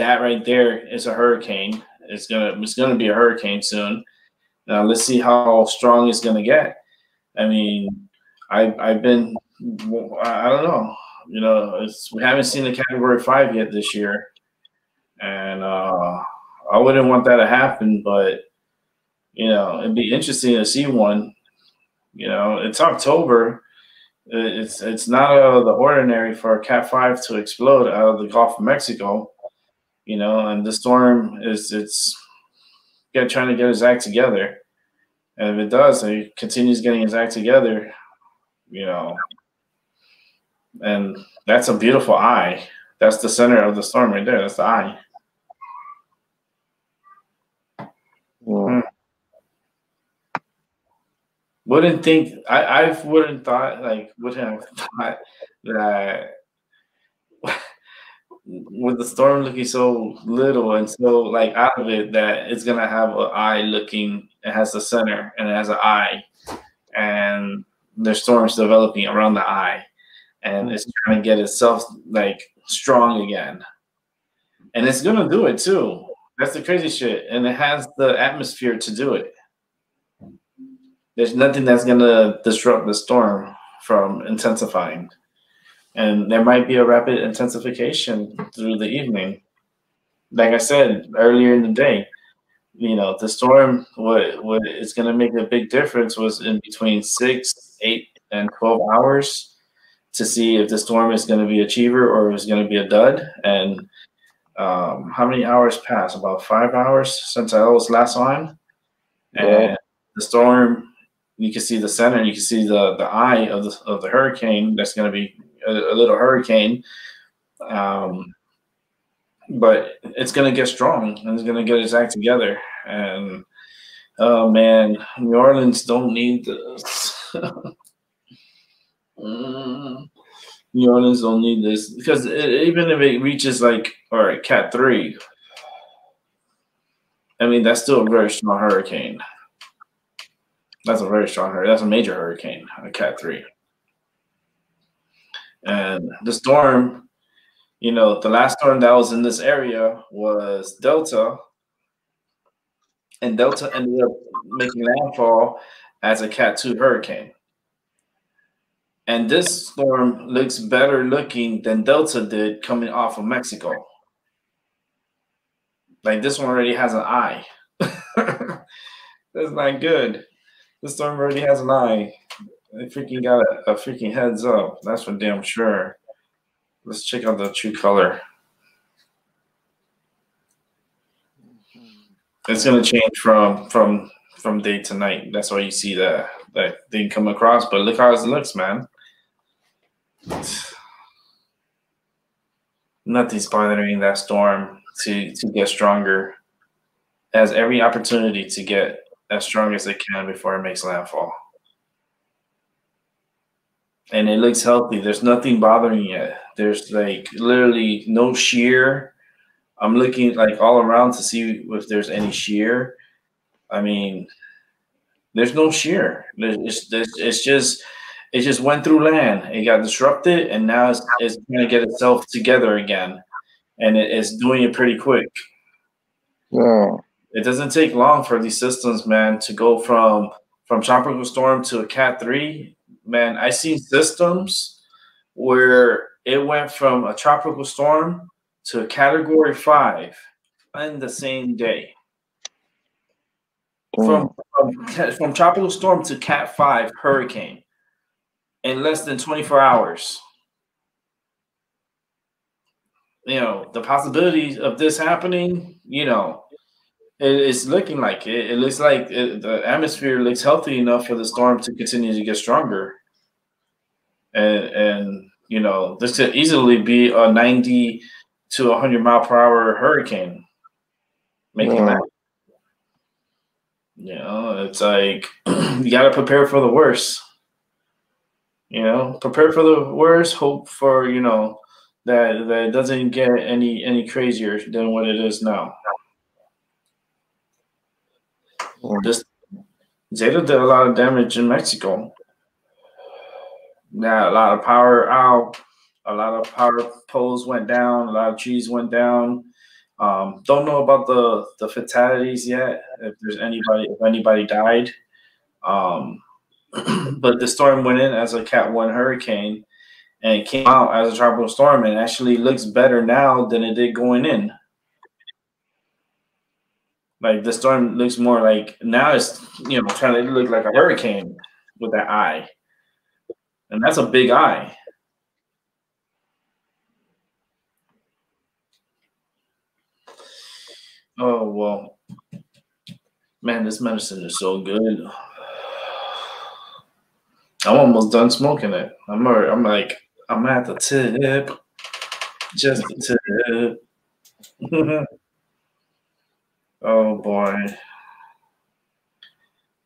right there is a hurricane. It's gonna be a hurricane soon. Now let's see how strong it's gonna get. I mean, I don't know. You know, we haven't seen the Category 5 yet this year, and I wouldn't want that to happen. But you know, it'd be interesting to see one. You know, it's October. It's not out of the ordinary for a Cat 5 to explode out of the Gulf of Mexico. You know, and the storm it's trying to get its act together. And if it does, and it continues getting its act together, you know, and that's a beautiful eye. That's the center of the storm right there. That's the eye. Yeah. Wouldn't think I wouldn't have thought that with the storm looking so little and so like out of it that it's gonna have an eye looking. It has the center and it has an eye, and the storm's developing around the eye, and it's trying to get itself like strong again, and it's gonna do it too. That's the crazy shit, and it has the atmosphere to do it. There's nothing that's gonna disrupt the storm from intensifying. And there might be a rapid intensification through the evening. Like I said earlier in the day, you know, the storm, what is going to make a big difference was in between 6, 8, and 12 hours to see if the storm is going to be a achiever or is going to be a dud. And how many hours passed? About 5 hours since I was last on. And the storm, you can see the center, you can see the eye of the hurricane. That's going to be a little hurricane, but it's going to get strong and it's going to get its act together. And oh man, New Orleans don't need this. New Orleans don't need this because even if it reaches like Cat 3, I mean that's still a very strong hurricane. That's a very strong hurricane. That's a major hurricane, a Cat 3. And the storm, you know, the last storm that was in this area was Delta. And Delta ended up making landfall as a Cat 2 hurricane. And this storm looks better looking than Delta did coming off of Mexico. Like this one already has an eye. That's not good. This storm already has an eye. They freaking got a freaking heads up. That's for damn sure. Let's check out the true color. It's gonna change from day to night. That's why you see that thing come across. But look how it looks, man. Nothing's bothering that storm to get stronger. It has every opportunity to get as strong as it can before it makes landfall. And it looks healthy. There's nothing bothering it. There's like literally no shear. I'm looking like all around to see if there's any shear. I mean, there's no shear. It just went through land. It got disrupted, and now it's going to get itself together again, and it's doing it pretty quick. Yeah. It doesn't take long for these systems, man, to go from tropical storm to a Cat 3. Man, I seen systems where it went from a tropical storm to a Category 5 in the same day. Damn. From tropical storm to Cat 5 hurricane in less than 24 hours. You know, the possibilities of this happening, you know, it's looking like it. It looks like the atmosphere looks healthy enough for the storm to continue to get stronger. And you know, this could easily be a 90 to 100 mile per hour hurricane making that. You know, it's like you got to prepare for the worst. You know, prepare for the worst. Hope for, you know, that it doesn't get any crazier than what it is now. This Zeta did a lot of damage in Mexico. Yeah, a lot of power out. A lot of power poles went down. A lot of trees went down. Don't know about the fatalities yet. If anybody died. But the storm went in as a Cat 1 hurricane, and it came out as a tropical storm, and actually looks better now than it did going in. Like the storm looks more like now it's, you know, trying to look like a hurricane with that eye, and that's a big eye. Oh well, man, this medicine is so good. I'm almost done smoking it. I'm at the tip, just the tip. Oh boy,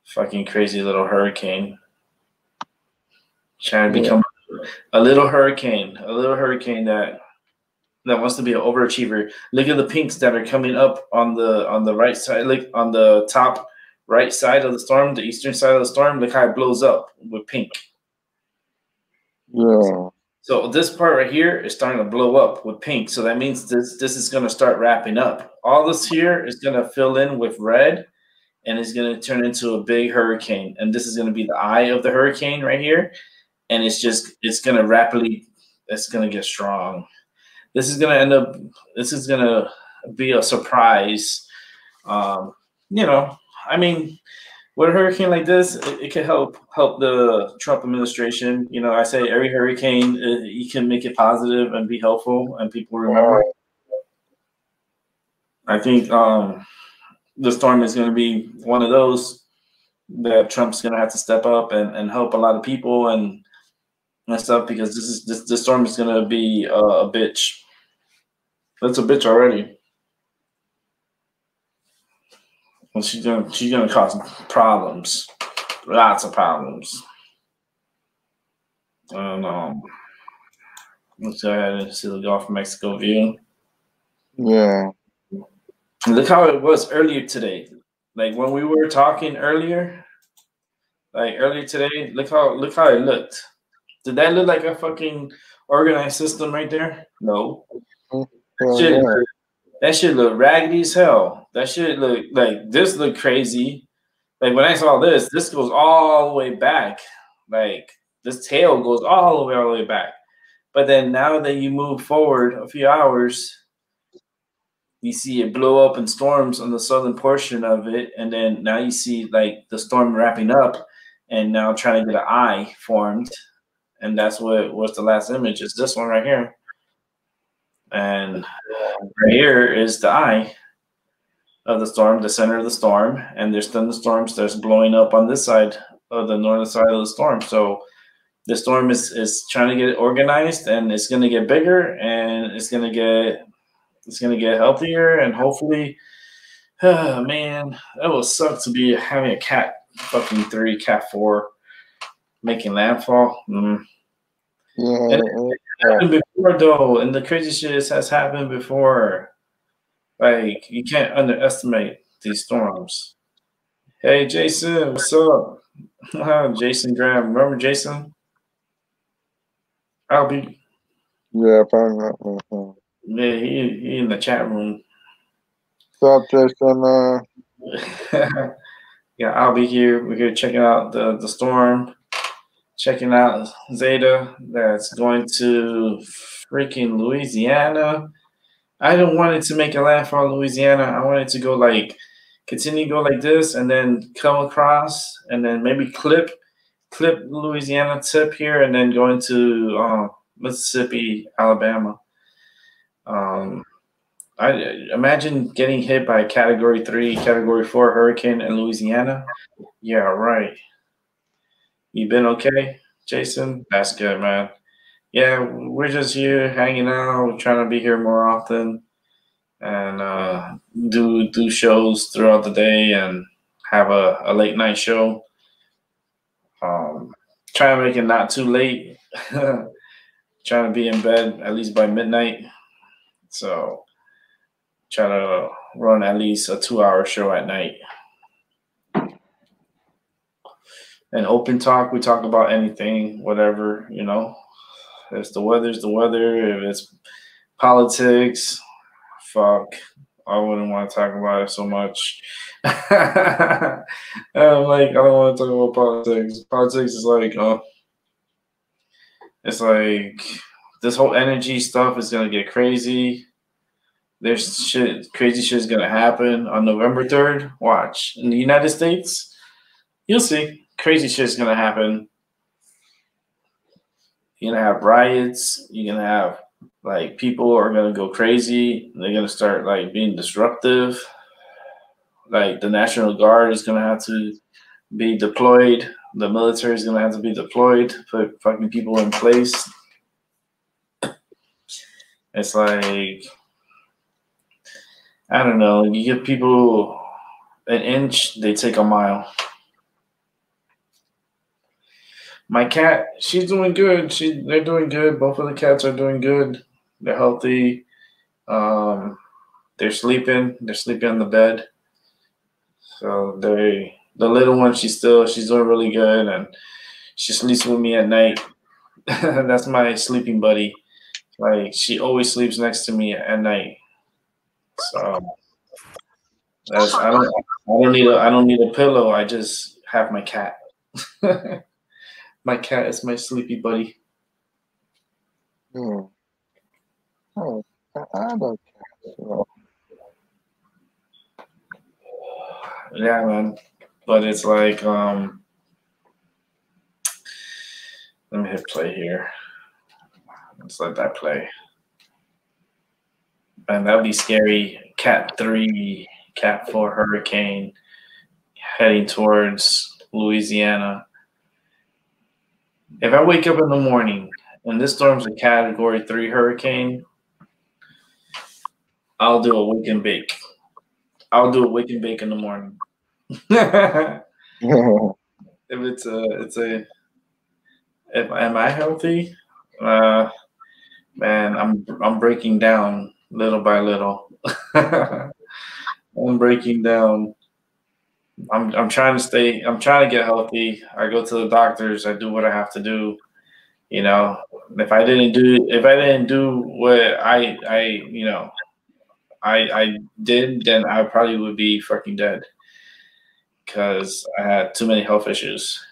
fucking crazy little hurricane. Trying to become a little hurricane that wants to be an overachiever. Look at the pinks that are coming up on the right side, like on the top right side of the storm, the eastern side of the storm. Look how it blows up with pink. Yeah. So this part right here is starting to blow up with pink. So that means this is going to start wrapping up. All this here is going to fill in with red, and it's going to turn into a big hurricane. And this is going to be the eye of the hurricane right here. And it's going to rapidly, it's going to get strong. This is going to be a surprise. You know, I mean, with a hurricane like this, it can help the Trump administration. You know, I say every hurricane, you can make it positive and be helpful, and people remember. I think the storm is going to be one of those that Trump's going to have to step up and help a lot of people and stuff, because this storm is going to be a bitch. That's a bitch already. And she's gonna cause problems, lots of problems. I don't know. Let's go ahead and see the Gulf of Mexico view. Yeah. Look how it was earlier today. Like when we were talking earlier, today. Look how it looked. Did that look like a fucking organized system right there? No. That shit look raggedy as hell. That shit look like this look crazy. Like when I saw this goes all the way back. Like this tail goes all the way back. But then now that you move forward a few hours, you see it blow up in storms on the southern portion of it, and then now you see like the storm wrapping up, and now trying to get an eye formed, and that's what's the last image. It's this one right here. And right here is the eye of the storm, the center of the storm, and there's thunderstorms that's blowing up on this side of the northern side of the storm. So the storm is trying to get organized, and it's going to get bigger, and it's going to get healthier, and hopefully, man, that will suck to be having a Cat fucking 3, Cat 4 making landfall. Yeah. It happened before though, and the crazy shit has happened before. Like you can't underestimate these storms. Hey Jason, what's up? Jason Graham, remember Jason? I'll be. Yeah, probably. Yeah, he in the chat room. What's up, Jason? Yeah, I'll be here. We're here checking out the storm. Checking out Zeta that's going to freaking Louisiana. I don't want it to make a landfall in Louisiana. I want it to go like continue to go like this and then come across and then maybe clip Louisiana tip here and then go into Mississippi, Alabama. Um, I imagine getting hit by a Category 3, Category 4 hurricane in Louisiana. Yeah, right. You been okay, Jason? That's good, man. Yeah, we're just here hanging out, trying to be here more often, and do shows throughout the day, and have a late night show. Um, trying to make it not too late. Trying to be in bed at least by midnight. So try to run at least a 2 hour show at night. And open talk, we talk about anything, whatever, you know. If the weather's the weather, if it's politics, fuck, I wouldn't want to talk about it so much. I'm like, I don't want to talk about politics. Politics is like, it's like this whole energy stuff is gonna get crazy. There's crazy shit's gonna happen on November 3rd. Watch in the United States, you'll see crazy shit's gonna happen. You're gonna have riots. You're gonna have like people are gonna go crazy. They're gonna start like being disruptive. Like the National Guard is gonna have to be deployed. The military is gonna have to be deployed to put fucking people in place. It's like I don't know. You give people an inch, they take a mile. My cat, she's doing good. They're doing good. Both of the cats are doing good. They're healthy. Um, they're sleeping. They're sleeping on the bed. So the little one, she's doing really good, and she sleeps with me at night. That's my sleeping buddy. Like she always sleeps next to me at night. So that's I don't need a pillow. I just have my cat. My cat is my sleepy buddy. Yeah. Oh, I like cats. Yeah, man. But it's like let me hit play here. Let's let that play. And that'd be scary. Cat 3, Cat 4 hurricane heading towards Louisiana. If I wake up in the morning and this storm's a Category 3 hurricane, I'll do a wake and bake. I'll do a wake and bake in the morning. If it's a, if am I healthy? Uh, man, I'm breaking down little by little. I'm breaking down. I'm trying to stay. I'm trying to get healthy. I go to the doctors. I do what I have to do. You know, if I didn't do what I I did, then I probably would be fucking dead because I had too many health issues.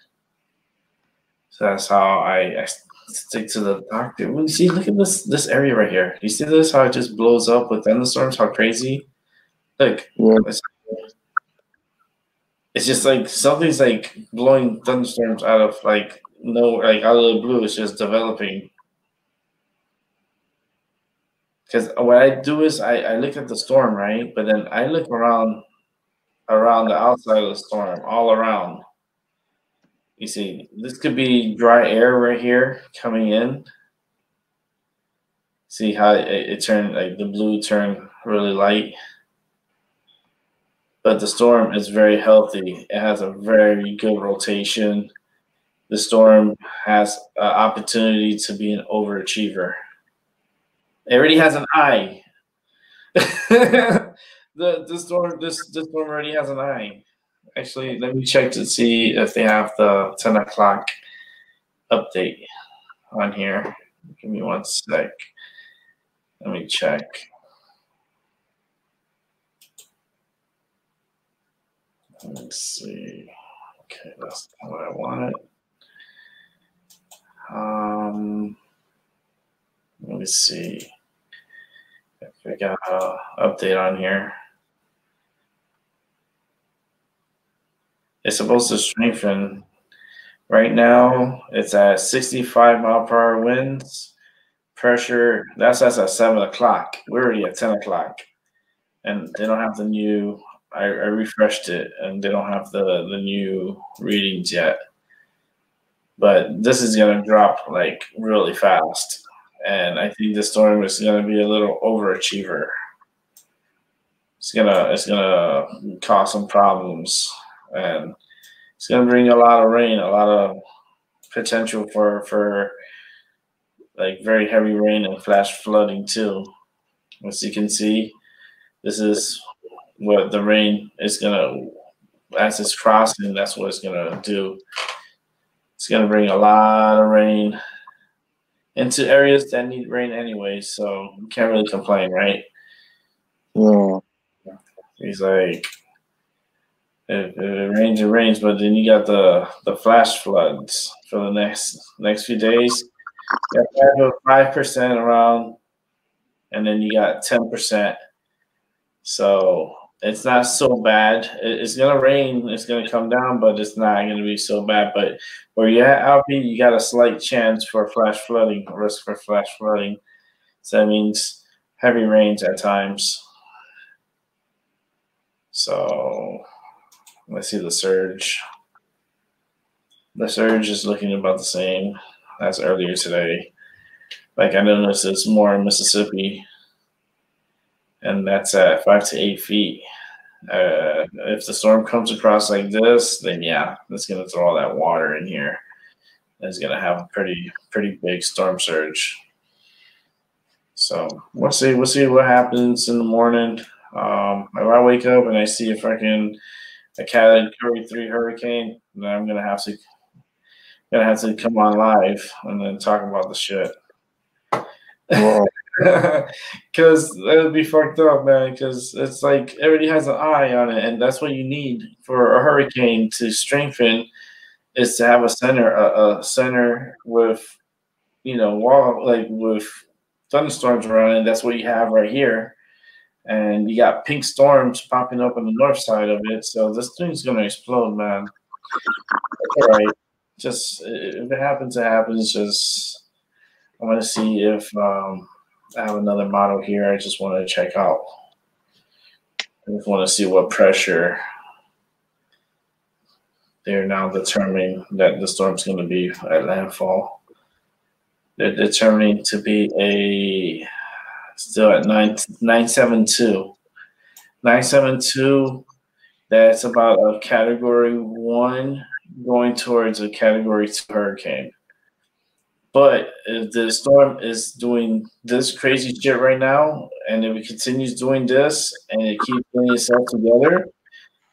So that's how I stick to the doctor. Well, you see, look at this area right here. You see this? How it just blows up with thunderstorms? How crazy! Look, Yeah. it's just like something's like blowing thunderstorms out of like no like out of the blue. It's just developing. Because what I do is I look at the storm, right? But then I look around the outside of the storm, all around. You see, this could be dry air right here coming in. See how it turned like the blue turned really light. But the storm is very healthy. It has a very good rotation. The storm has an opportunity to be an overachiever. It already has an eye. The storm already has an eye. Actually, let me check to see if they have the 10 o'clock update on here. Give me one sec. Let me check. Let's see. Okay, that's not what I wanted. me see if we got an update on here. It's supposed to strengthen. Right now, it's at 65 mile per hour winds. Pressure, that's at 7 o'clock. We're already at 10 o'clock. And they don't have the new, I refreshed it, and they don't have the new readings yet. But this is going to drop like really fast. And I think the storm is going to be a little overachiever. It's gonna cause some problems, and it's gonna bring a lot of rain, a lot of potential for like very heavy rain and flash flooding too. As you can see, this is what the rain is gonna, as it's crossing, that's what it's gonna do. It's gonna bring a lot of rain into areas that need rain anyway, so you can't really complain, right? Yeah. He's like, if it rains, it rains, but then you got the flash floods for the next few days. You got 5% around, and then you got 10%. So it's not so bad. It's gonna rain. It's gonna come down, but it's not gonna be so bad. But where you at, Albie, you got a slight chance for flash flooding, risk for flash flooding. So that means heavy rains at times. So let's see the surge. The surge is looking about the same as earlier today. Like I noticed it's more in Mississippi, and that's at 5 to 8 feet. If the storm comes across like this, then yeah, it's gonna throw all that water in here. It's gonna have a pretty big storm surge. So we'll see. We'll see what happens in the morning. If I wake up and I see a freaking a Category 3 hurricane, then I'm gonna have to come on live and then talk about the shit. Wow. Because it would be fucked up, man. Because it's like everybody has an eye on it, and that's what you need for a hurricane to strengthen, is to have a center with, wall, like with thunderstorms around it. That's what you have right here, and you got pink storms popping up on the north side of it. So this thing's gonna explode, man. All right, just if it happens, it happens. Just I want to see if I have another model here. I just want to check out. I just want to see what pressure they're now determining that the storm's going to be at landfall. They're determining to be still at 972. 972, that's about a Category 1 going towards a Category 2 hurricane. But if the storm is doing this crazy shit right now, and if it continues doing this and it keeps putting itself together,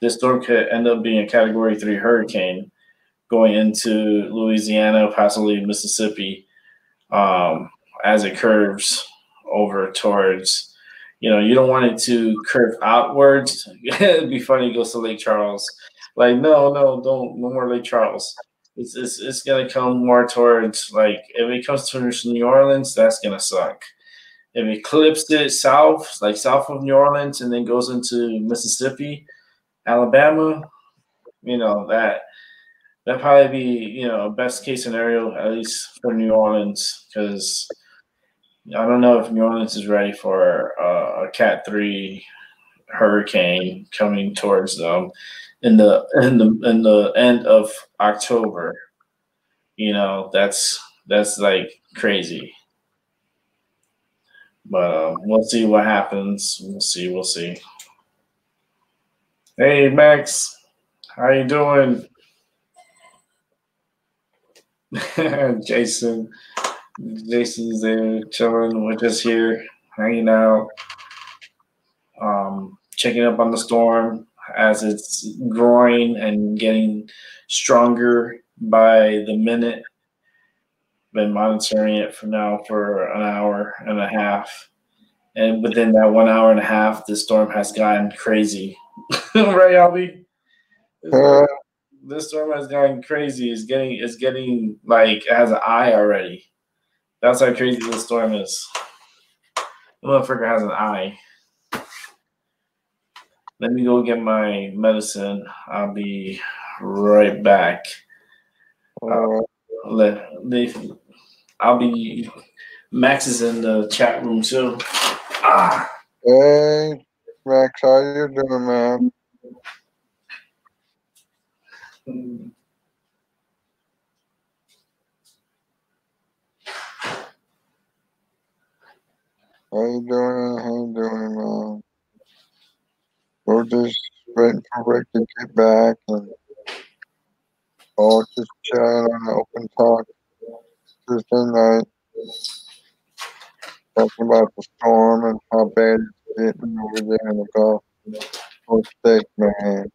this storm could end up being a Category 3 hurricane going into Louisiana, possibly Mississippi, as it curves over towards, you don't want it to curve outwards. It'd be funny, it goes to Lake Charles. Like, no, no more Lake Charles. It's gonna come more towards, like, if it comes towards New Orleans, that's gonna suck. If it clips it south, like south of New Orleans, and then goes into Mississippi, Alabama, that probably be a best case scenario, at least for New Orleans, because I don't know if New Orleans is ready for a Cat 3 hurricane coming towards them in the end of October. That's like crazy. But we'll see what happens. We'll see. Hey Max, how you doing? Jason's there chilling. We're just here hanging out, checking up on the storm as it's growing and getting stronger by the minute. Been monitoring it for an hour and a half, and within that 1 hour and a half, the storm has gotten crazy. Right, Albie? This storm has gotten crazy. It's getting like, it has an eye already. That's how crazy this storm is. The motherfucker has an eye. Let me go get my medicine. I'll be right back. All I'll be. Max is in the chat room too. Ah. Hey, Max, how you doing, man? How you doing, man? We're just waiting for Rick to get back and all just chatting on the open talk Tuesday night, talking about the storm and how bad it's getting over there in the Gulf State, man.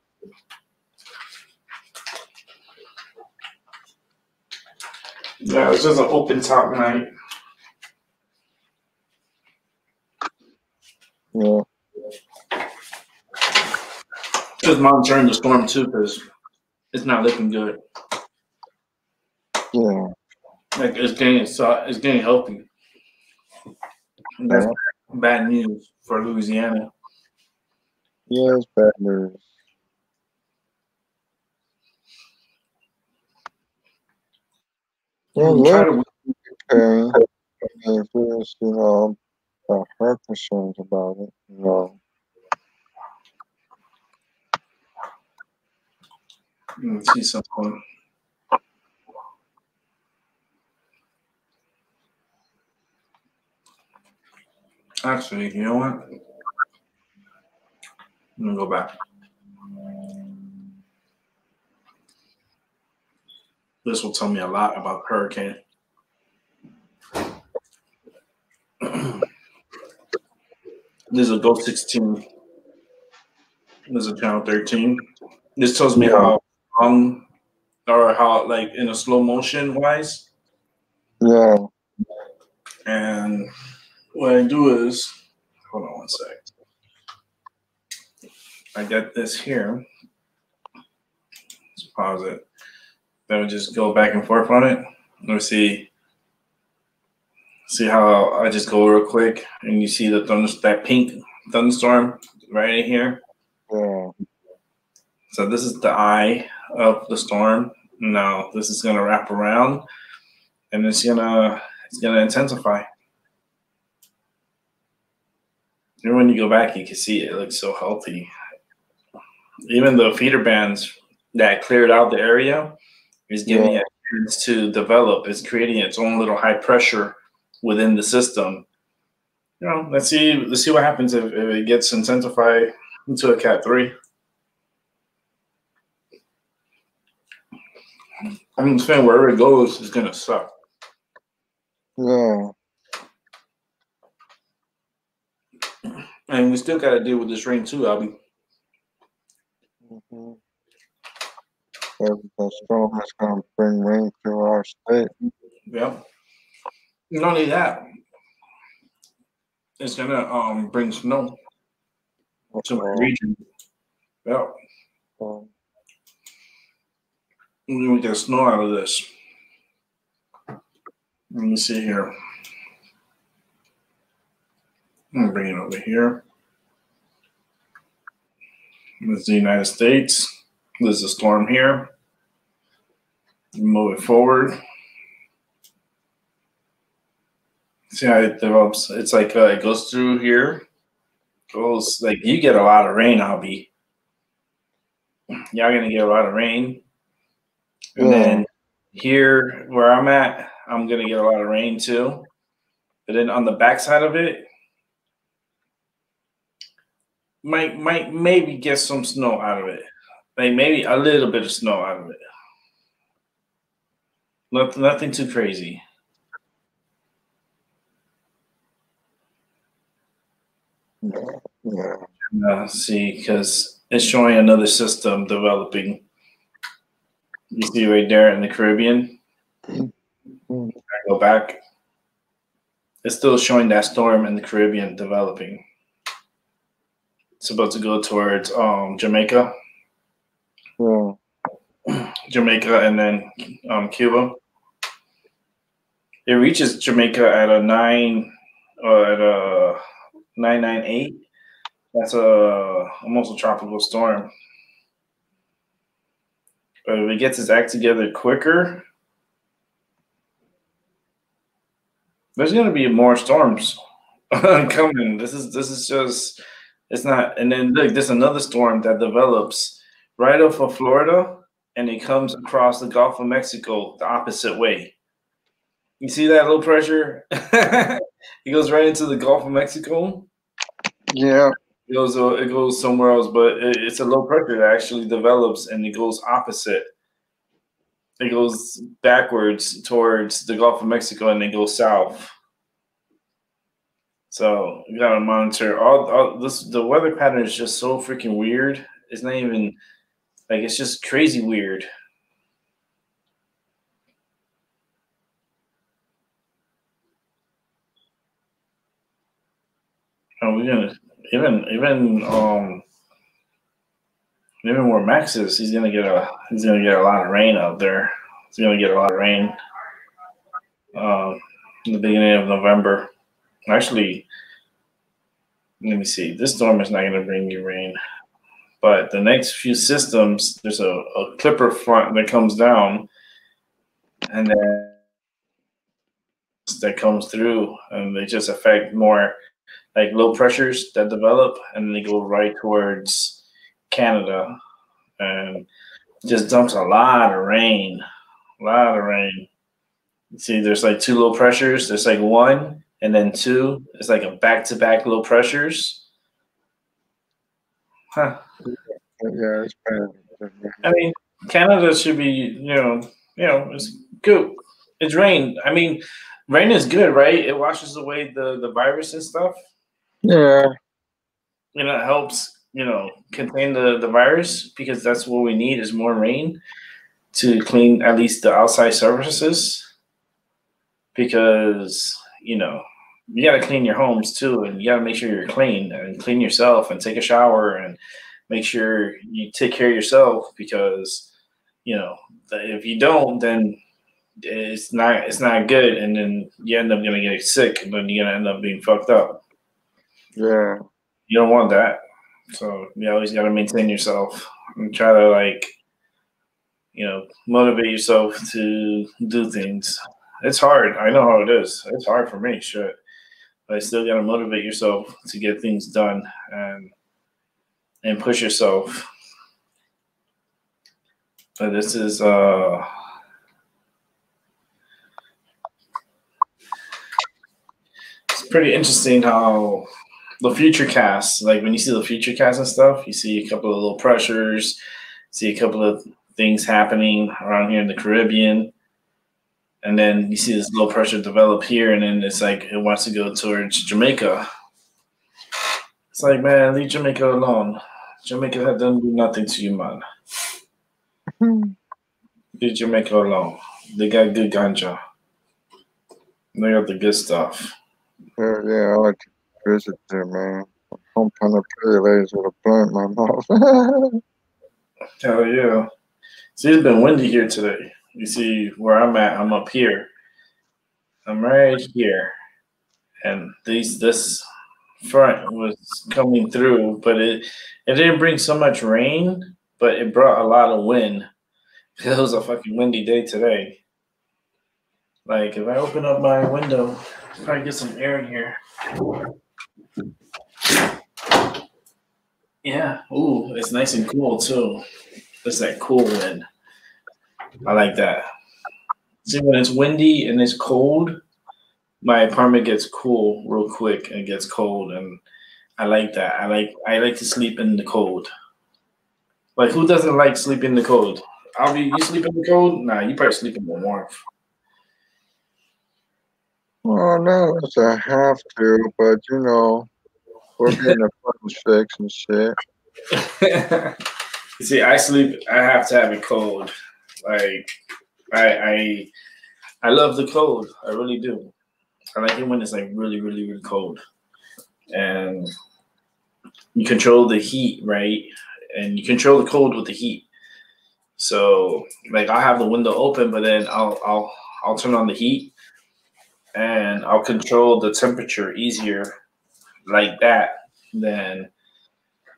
Yeah, it's just an open talk night. Yeah. Just monitoring the storm too, because it's not looking good. Yeah. Like it's getting healthy. And that's bad news for Louisiana. Yeah, it's bad news. Well, look, preparing if there's, her concerns about it, Let's see something. Actually, you know what? I'm gonna go back. This will tell me a lot about hurricane. This is a Go 16. This is a channel 13. This tells me how long or how like in a slow motion wise. Yeah. And what I do is, hold on one sec. I get this here. Let's pause it. Then we just go back and forth on it. Let's see how I just go real quick, and you see that pink thunderstorm right in here. Yeah. So this is the eye of the storm. Now this is gonna wrap around, and it's gonna intensify. And when you go back, you can see it looks so healthy. Even the feeder bands that cleared out the area is giving it a chance to develop. It's creating its own little high pressure within the system. Let's see what happens if it gets intensified into a Cat 3. I'm saying wherever it goes, it's gonna suck. Yeah. And we still gotta deal with this rain too, Albie. Mm-hmm. The storm is going to bring rain to our state. Yep. Not only that, it's gonna bring snow to my region. Yep. We get snow out of this. Let me see here. I'm gonna bring it over here. This is the United States. There's a storm here. Move it forward. See how it develops? It's like it goes through here. Goes like you get a lot of rain, Albie. Y'all gonna get a lot of rain. And then here where I'm at, I'm gonna get a lot of rain too. But then on the backside of it, might maybe get some snow out of it. Like maybe a little bit of snow out of it. Nothing too crazy. Yeah. See, because it's showing another system developing. You see right there in the Caribbean. I go back. It's still showing that storm in the Caribbean developing. It's about to go towards Jamaica. Yeah. Jamaica and then Cuba. It reaches Jamaica at a 998. That's almost a tropical storm. But if it gets its act together quicker, there's gonna be more storms coming. This is just it's not. And then look, there's another storm that develops right off of Florida, and it comes across the Gulf of Mexico the opposite way. You see that low pressure? It goes right into the Gulf of Mexico. Yeah. It goes somewhere else, but it's a low pressure that actually develops, and it goes opposite. It goes backwards towards the Gulf of Mexico, and then goes south. So you gotta monitor all this. The weather pattern is just so freaking weird. It's not even like it's just crazy weird. And we're gonna even where Max is, he's gonna get a lot of rain out there. He's gonna get a lot of rain in the beginning of November. Actually, let me see. This storm is not gonna bring you rain, but the next few systems, there's a clipper front that comes down, and then that comes through, and they just affect more like low pressures that develop, and they go right towards Canada, and just dumps a lot of rain. A lot of rain. You see, there's like two low pressures. There's like one, and then two. It's like a back-to-back low pressures. Huh. Yeah, it's bad. I mean, Canada should be, it's good. It's rain. I mean, rain is good, right? It washes away the virus and stuff. Yeah. It helps, contain the virus, because that's what we need is more rain to clean at least the outside surfaces. Because, you got to clean your homes too, and you got to make sure you're clean and clean yourself and take a shower and make sure you take care of yourself, because, if you don't, then it's not good, and then you end up gonna get sick, and then you're gonna end up being fucked up. Yeah. You don't want that. So you always got to maintain yourself and try to motivate yourself to do things. It's hard. I know how it is. It's hard for me, shit. But I still got to motivate yourself to get things done and push yourself. But this is it's pretty interesting how the future cast, like when you see the future cast and stuff, you see a couple of low pressures, see a couple of things happening around here in the Caribbean, and then you see this low pressure develop here, and then it's like it wants to go towards Jamaica. It's like, man, leave Jamaica alone. Jamaica doesn't do nothing to you, man. Leave Jamaica alone. They got good ganja. They got the good stuff. Yeah, I like to visit there, man. I'm kind of pretty ladies with a blunt in my mouth. Hell yeah. See, it's been windy here today. You see where I'm at, I'm up here. I'm right here. And this front was coming through, but it didn't bring so much rain, but it brought a lot of wind. It was a fucking windy day today. Like, if I open up my window, probably get some air in here. Yeah. Ooh, it's nice and cool too. It's that cool wind. I like that. See, when it's windy and it's cold, my apartment gets cool real quick and it gets cold, and I like that. I like to sleep in the cold. Like, who doesn't like sleeping in the cold? You sleep in the cold? Nah, you probably sleep in the warmth. Oh no, it's a have to, but we're getting a fucking fix and shit. You see, I have to have it cold. Like, I love the cold. I really do. I like it when it's like really, really, really cold. And you control the heat, right? And you control the cold with the heat. So, like, I'll have the window open, but then I'll turn on the heat, and I'll control the temperature easier like that than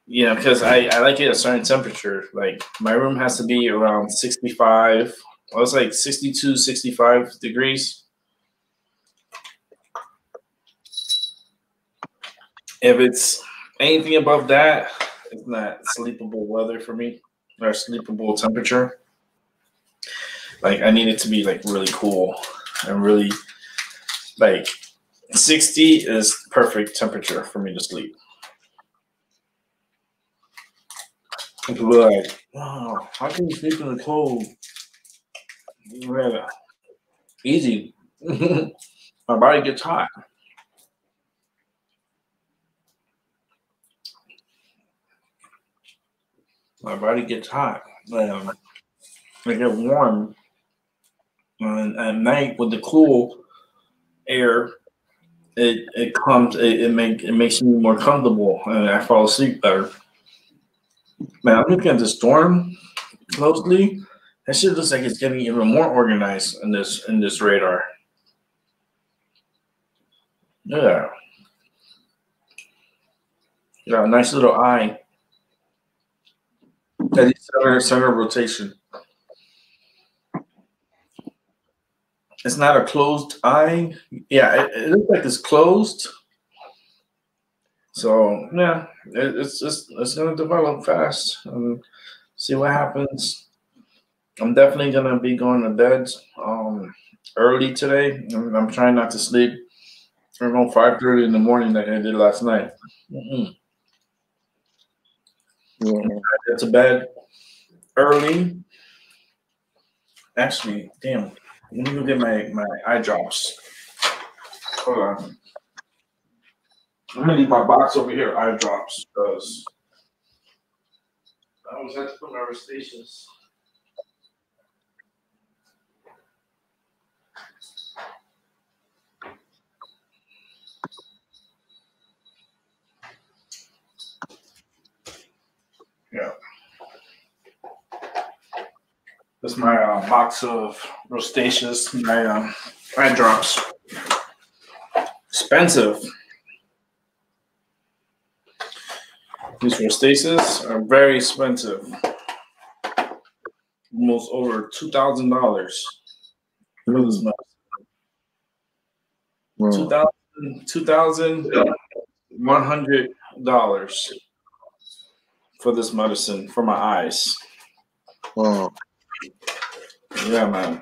because I like it at a certain temperature. Like my room has to be around 65. I was like 62, 65 degrees. If it's anything above that, it's not sleepable weather for me or sleepable temperature. Like I need it to be like really cool and really like 60 is perfect temperature for me to sleep. And people are like, wow, how can you sleep in the cold? Yeah, easy. My body gets hot. My body gets hot. I get warm. And at night with the cool air, it makes me more comfortable and I fall asleep better. Man, I'm looking at the storm closely. That shit looks like it's getting even more organized in this radar. Yeah. Got a nice little eye. That is center rotation. It's not a closed eye. Yeah, it looks like it's closed. So yeah, it's gonna develop fast and see what happens. I'm definitely gonna be going to bed early today. I'm trying not to sleep around 5:30 in the morning like I did last night. Mm-hmm. Yeah. Get to bed early. Actually, damn. Let me go get my eye drops. Hold on. I'm gonna leave my box over here, eye drops, because I always have to put my Restasis. Yeah. That's my box of Restasis, my eye drops. Expensive. These Restasis are very expensive. Almost over $2,000 for this month. Wow. $2,100 for this medicine for my eyes. Wow. Yeah, man.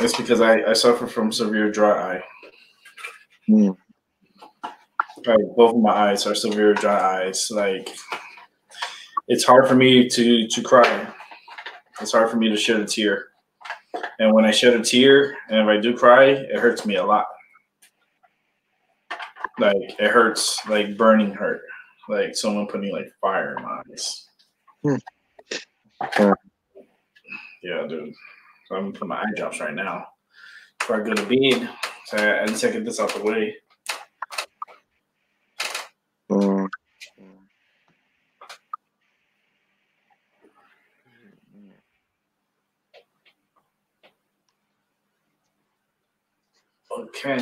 It's because I suffer from severe dry eye. Mm. Like both of my eyes are severe dry eyes. Like it's hard for me to cry. It's hard for me to shed a tear. And when I shed a tear, and if I do cry, it hurts me a lot. Like it hurts, like burning hurt, like someone putting like fire in my eyes. Mm. Yeah, dude. So I'm gonna put my eye drops right now before I go to bed. So I need to get this out the way. Mm. Okay.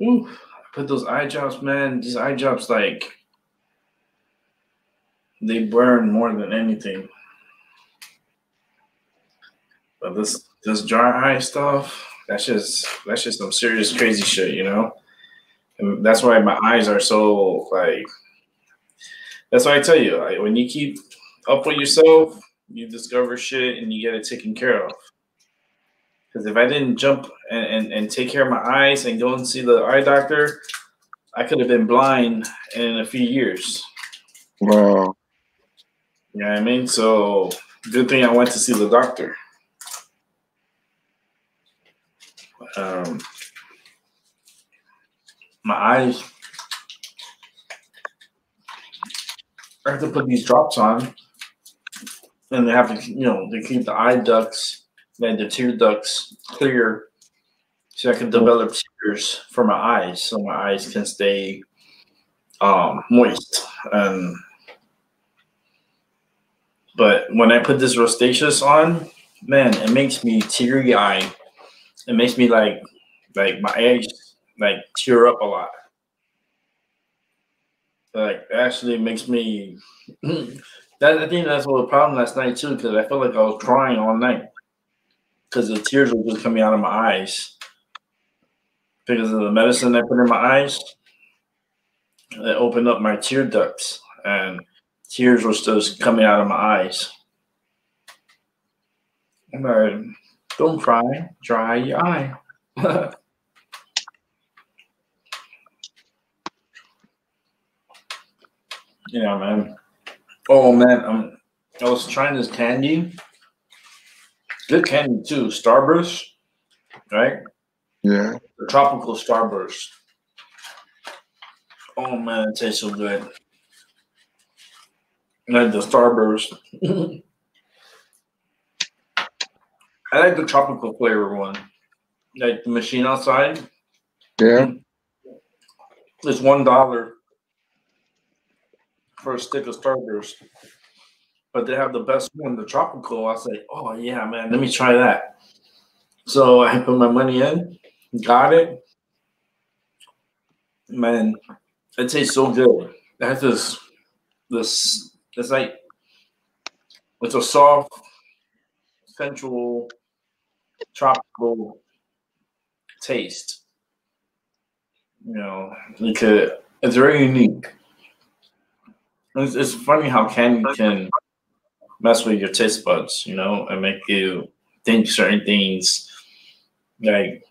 Ooh, I put those eye drops, man. These eye drops, like, they burn more than anything. But this dry eye stuff, that's just some serious crazy shit, you know? And that's why my eyes are so like. That's why I tell you, like, when you keep up with yourself, you discover shit and you get it taken care of. Because if I didn't jump and take care of my eyes and go and see the eye doctor, I could have been blind in a few years. Wow. You know what I mean? So good thing I went to see the doctor. My eyes, I have to put these drops on, and they have to, they keep the eye ducts and the tear ducts clear, so I can develop tears for my eyes, so my eyes can stay moist. And But when I put this Rostaceous on, man, it makes me teary eye. It makes me like my eyes like tear up a lot. Like actually makes me that I think that's what the problem last night too, because I felt like I was crying all night because the tears were just coming out of my eyes because of the medicine I put in my eyes. It opened up my tear ducts and tears were just coming out of my eyes. I'm like, don't cry, dry your eye. Yeah, man. Oh man, I was trying this candy. Good candy too, Starburst, right? Yeah. The tropical Starburst. Oh man, it tastes so good. Like the Starburst. I like the tropical flavor one. Like the machine outside. Yeah. It's $1 for a stick of Starburst. But they have the best one, the tropical. I say, oh yeah, man, let me try that. So I put my money in, got it. Man, it tastes so good. It has this it's like it's a soft, sensual, tropical taste. You know, it's very unique. It's funny how candy can mess with your taste buds, you know, and make you think certain things. Like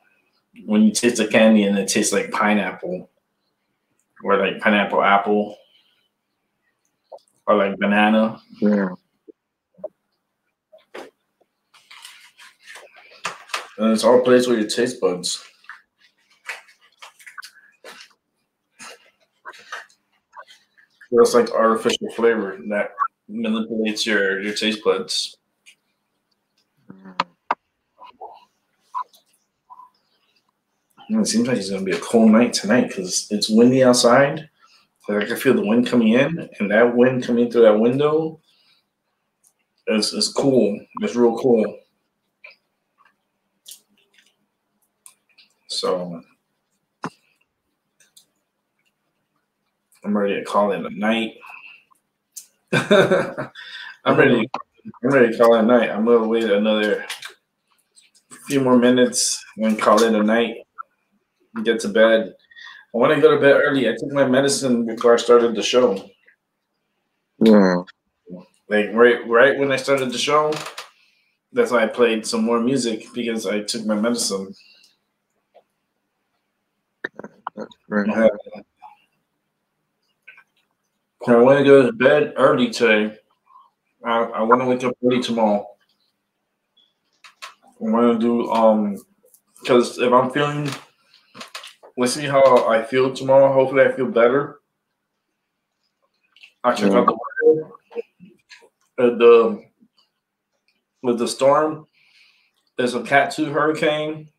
when you taste the candy and it tastes like pineapple, or like pineapple apple, or like banana. Yeah. And it's all plays with your taste buds. So it's like artificial flavor that manipulates your taste buds. And it seems like it's gonna be a cold night tonight because it's windy outside. Like I can feel the wind coming in, and that wind coming through that window is cool. It's real cool. So I'm ready to call it a night. I'm ready. I'm ready to call it a night. I'm gonna wait another few more minutes and call it a night and get to bed. I want to go to bed early. I took my medicine before I started the show. Yeah. Like right when I started the show, that's why I played some more music because I took my medicine. That's great. I want to go to bed early today. I want to wake up early tomorrow. I want to do because if I'm feeling, let's see how I feel tomorrow. Hopefully, I feel better. I check Yeah. out the weather. The with the storm, there's a Cat 2 hurricane.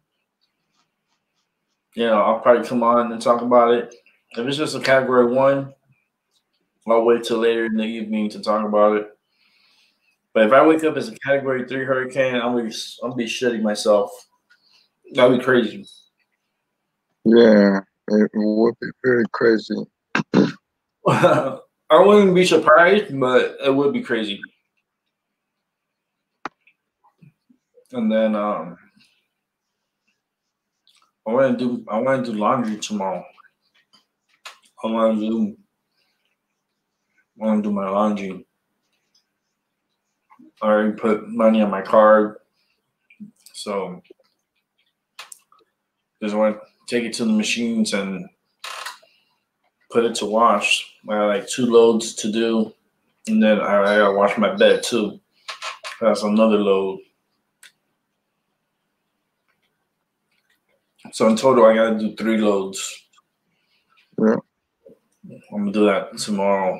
You know, I'll probably come on and talk about it. If it's just a Category 1, I'll wait till later in the evening to talk about it. But if I wake up as a Category 3 hurricane, I'll be shitting myself. That'd be crazy. Yeah. It would be very crazy. I wouldn't be surprised, but it would be crazy. And then I want to do laundry tomorrow. I want to do my laundry. I already put money on my card, so just want to take it to the machines and put it to wash. I got like 2 loads to do, and then I gotta wash my bed too. That's another load. So in total, I gotta do 3 loads. Yeah. I'm gonna do that tomorrow.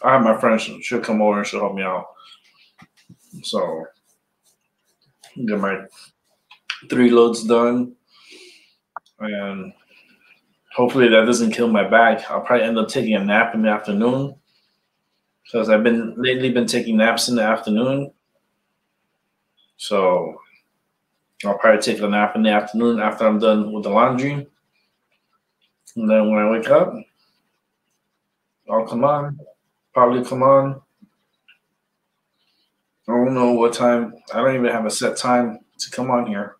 I have my friend; she'll come over and she'll help me out. So get my 3 loads done, and hopefully that doesn't kill my back. I'll probably end up taking a nap in the afternoon because I've been lately been taking naps in the afternoon. So I'll probably take a nap in the afternoon after I'm done with the laundry. And then when I wake up, I'll come on. Probably come on. I don't know what time. I don't even have a set time to come on here.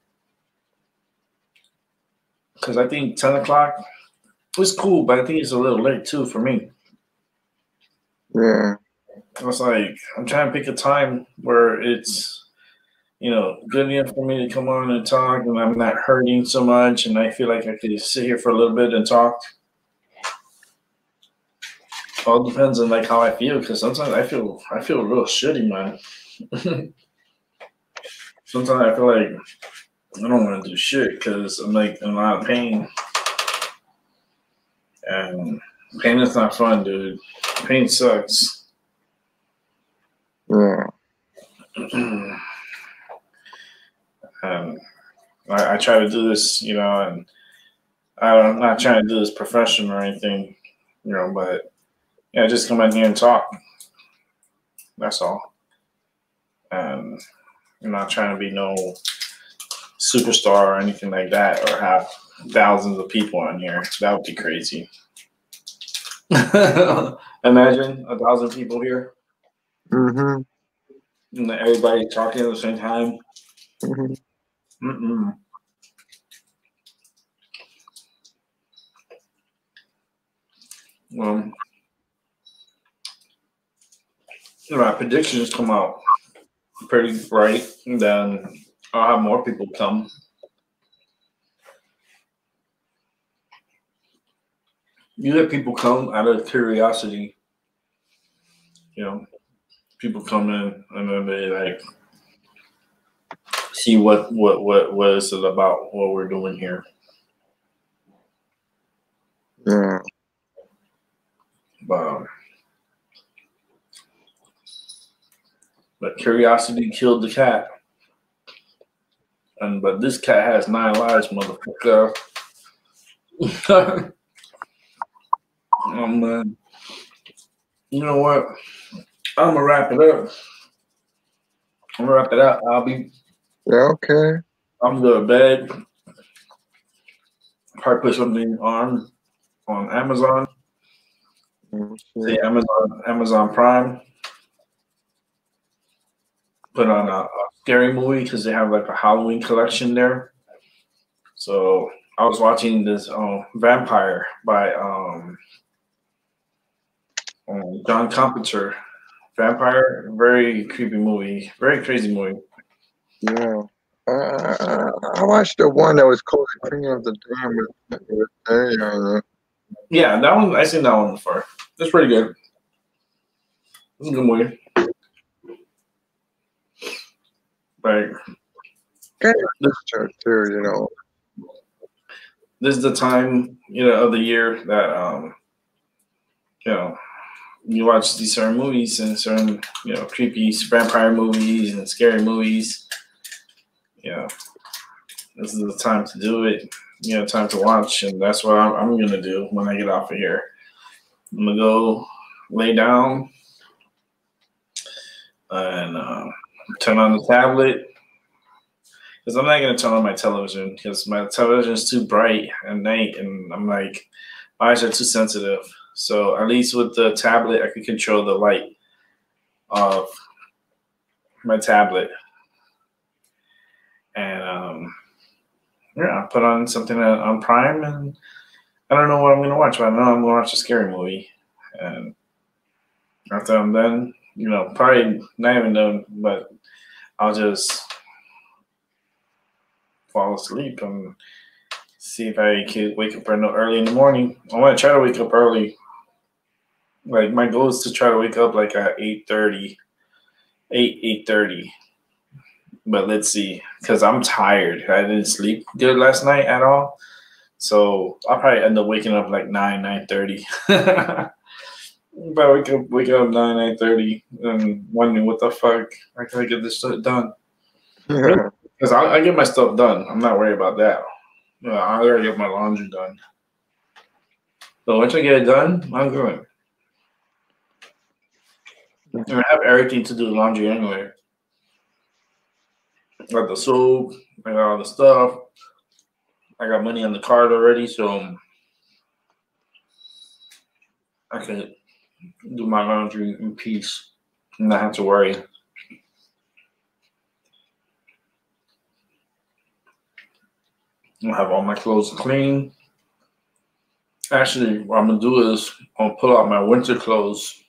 Because I think 10 o'clock was cool, but I think it's a little late too for me. Yeah. I was like, I'm trying to pick a time where it's, good enough for me to come on and talk and I'm not hurting so much and I feel like I could sit here for a little bit and talk. All depends on like how I feel because sometimes I feel real shitty, man. Sometimes I feel like I don't want to do shit because I'm like in a lot of pain. And pain is not fun, dude. Pain sucks. Yeah. And I try to do this, and I'm not trying to do this professional or anything, but just come in here and talk. That's all. And I'm not trying to be no superstar or anything like that or have thousands of people on here. That would be crazy. Imagine 1,000 people here. Mm-hmm. And everybody talking at the same time. Mm-hmm. Mm-mm. Well, my predictions come out pretty right, then I'll have more people come. You let people come out of curiosity. People come in and then they like see what is it about what we're doing here. Yeah. But curiosity killed the cat. But this cat has 9 lives, motherfucker. You know what? I'm gonna wrap it up. Yeah, okay. I'm gonna go to bed. Probably put something on Amazon. Say Amazon Prime. Put on a scary movie because they have like a Halloween collection there. So I was watching this Vampire by John Carpenter. Vampire, very creepy movie, very crazy movie. Yeah. I watched the one that was called The King of the Dam with Daddy on it. Yeah, that one I seen that one before. It's pretty good. It's a good movie. Like This church too, this is the time, of the year that you watch these certain movies and certain, creepy vampire movies and scary movies. This is the time to do it. Time to watch, and that's what I'm gonna do when I get off of here. I'm gonna go lay down and turn on the tablet because I'm not gonna turn on my television because my television is too bright at night, and I'm like, my eyes are too sensitive. So at least with the tablet, I can control the light of my tablet, and I'll put on something on Prime, and I don't know what I'm gonna watch, but I know I'm gonna watch a scary movie, and after I'm done, probably not even done, but I'll just fall asleep and see if I can wake up early in the morning. I want to try to wake up early. Like my goal is to try to wake up like at 8:30. But let's see, because I'm tired. I didn't sleep good last night at all. So I'll probably end up waking up like 9:30. But I wake up 9:30 and wondering what the fuck, how can I get this shit done? Yeah. Because I get my stuff done. I'm not worried about that. I already have my laundry done. So once I get it done, I'm good. And I have everything to do laundry anyway. I got the soap, I got all the stuff. I got money on the card already, so I can do my laundry in peace and not have to worry. I'll have all my clothes clean. Actually, what I'm gonna do is I'll pull out my winter clothes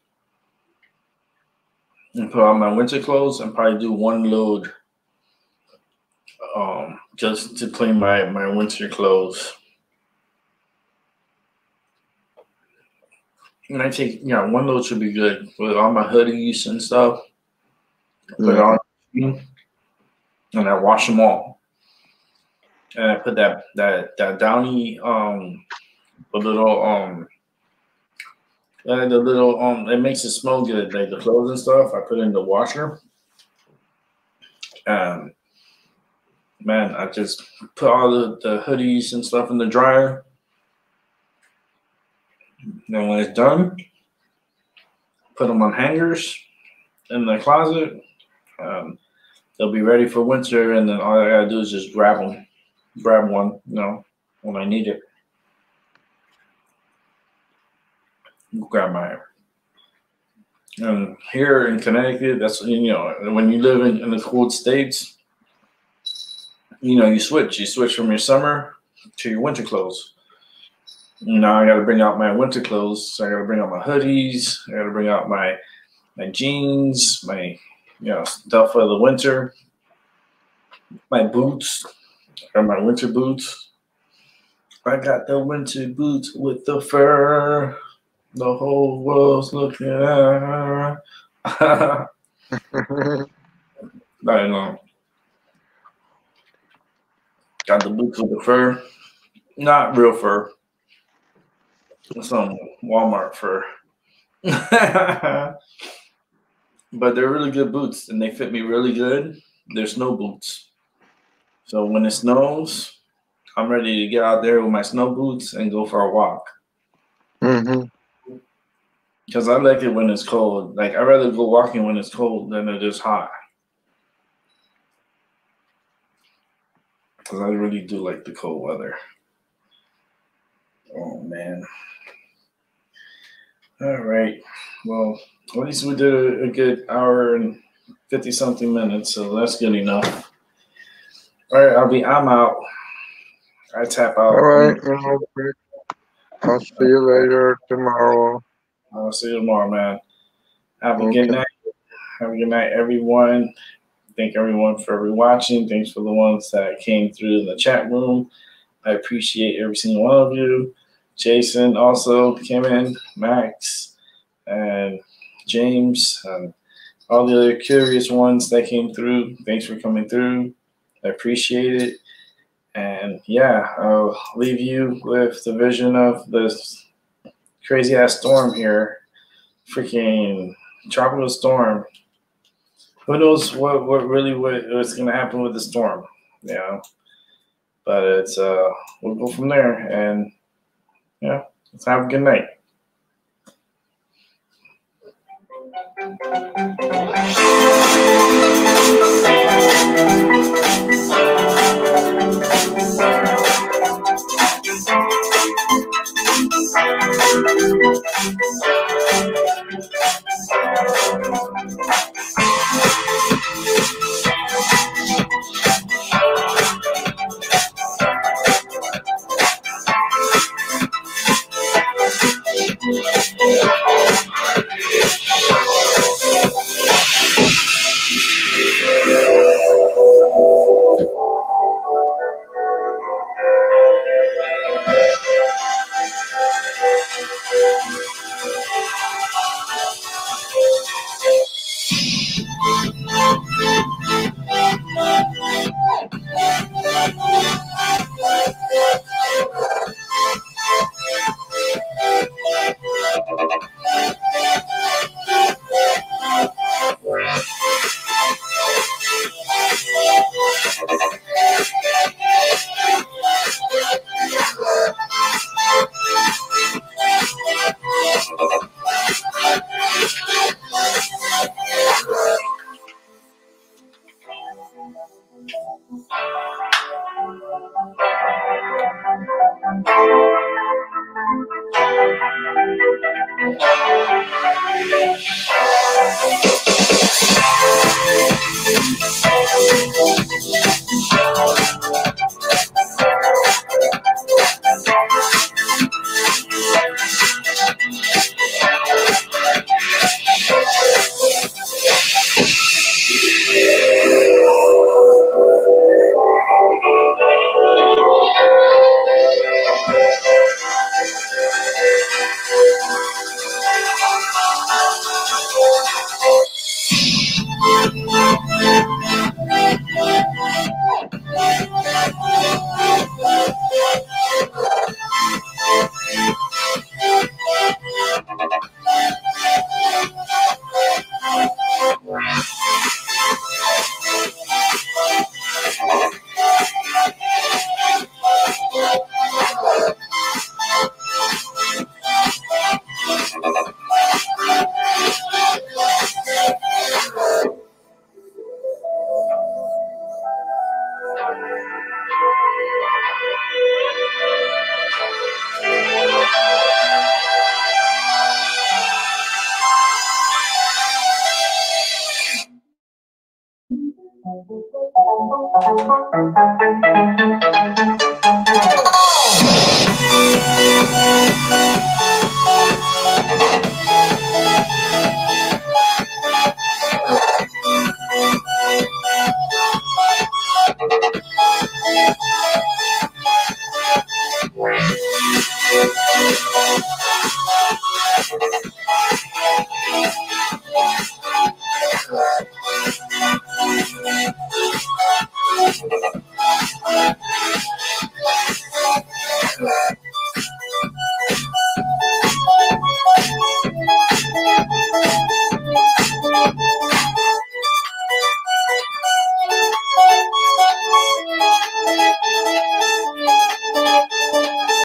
and probably do one load just to clean my winter clothes. And I take, one load should be good with all my hoodies and stuff. Put it on, and I wash them all. And I put that Downy, it makes it smell good, like the clothes and stuff. I put it in the washer. Man, I just put all the hoodies and stuff in the dryer. Then when it's done, put them on hangers in the closet. They'll be ready for winter, and then all I gotta do is just grab one, when I need it. Grab mine. And here in Connecticut, that's when you live in the cold states, you switch from your summer to your winter clothes. I got to bring out my winter clothes. So I got to bring out my hoodies. I got to bring out my jeans, my stuff for the winter, my boots, or my winter boots. I got the winter boots with the fur. The whole world's looking at. I know. Got the boots with the fur. Not real fur. Some Walmart fur. But they're really good boots, and they fit me really good. They're snow boots. So when it snows, I'm ready to get out there with my snow boots and go for a walk. Because I like it when it's cold. Like, I'd rather go walking when it's cold than it is hot. Because I really do like the cold weather. Oh, man. All right. Well, at least we did a good hour and 50-something minutes, so that's good enough. All right, I'm out. I tap out. All right. I'll see you later tomorrow. I'll see you tomorrow, man. Have a good night. Have a good night, everyone. Thank everyone for rewatching. Thanks for the ones that came through the chat room. I appreciate every single one of you. Jason also came in, Max, and James, and all the other curious ones that came through. Thanks for coming through. I appreciate it. And yeah, I'll leave you with the vision of this crazy ass storm here. Freaking tropical storm. Who knows what's gonna happen with the storm, But it's we'll go from there, and let's have a good night.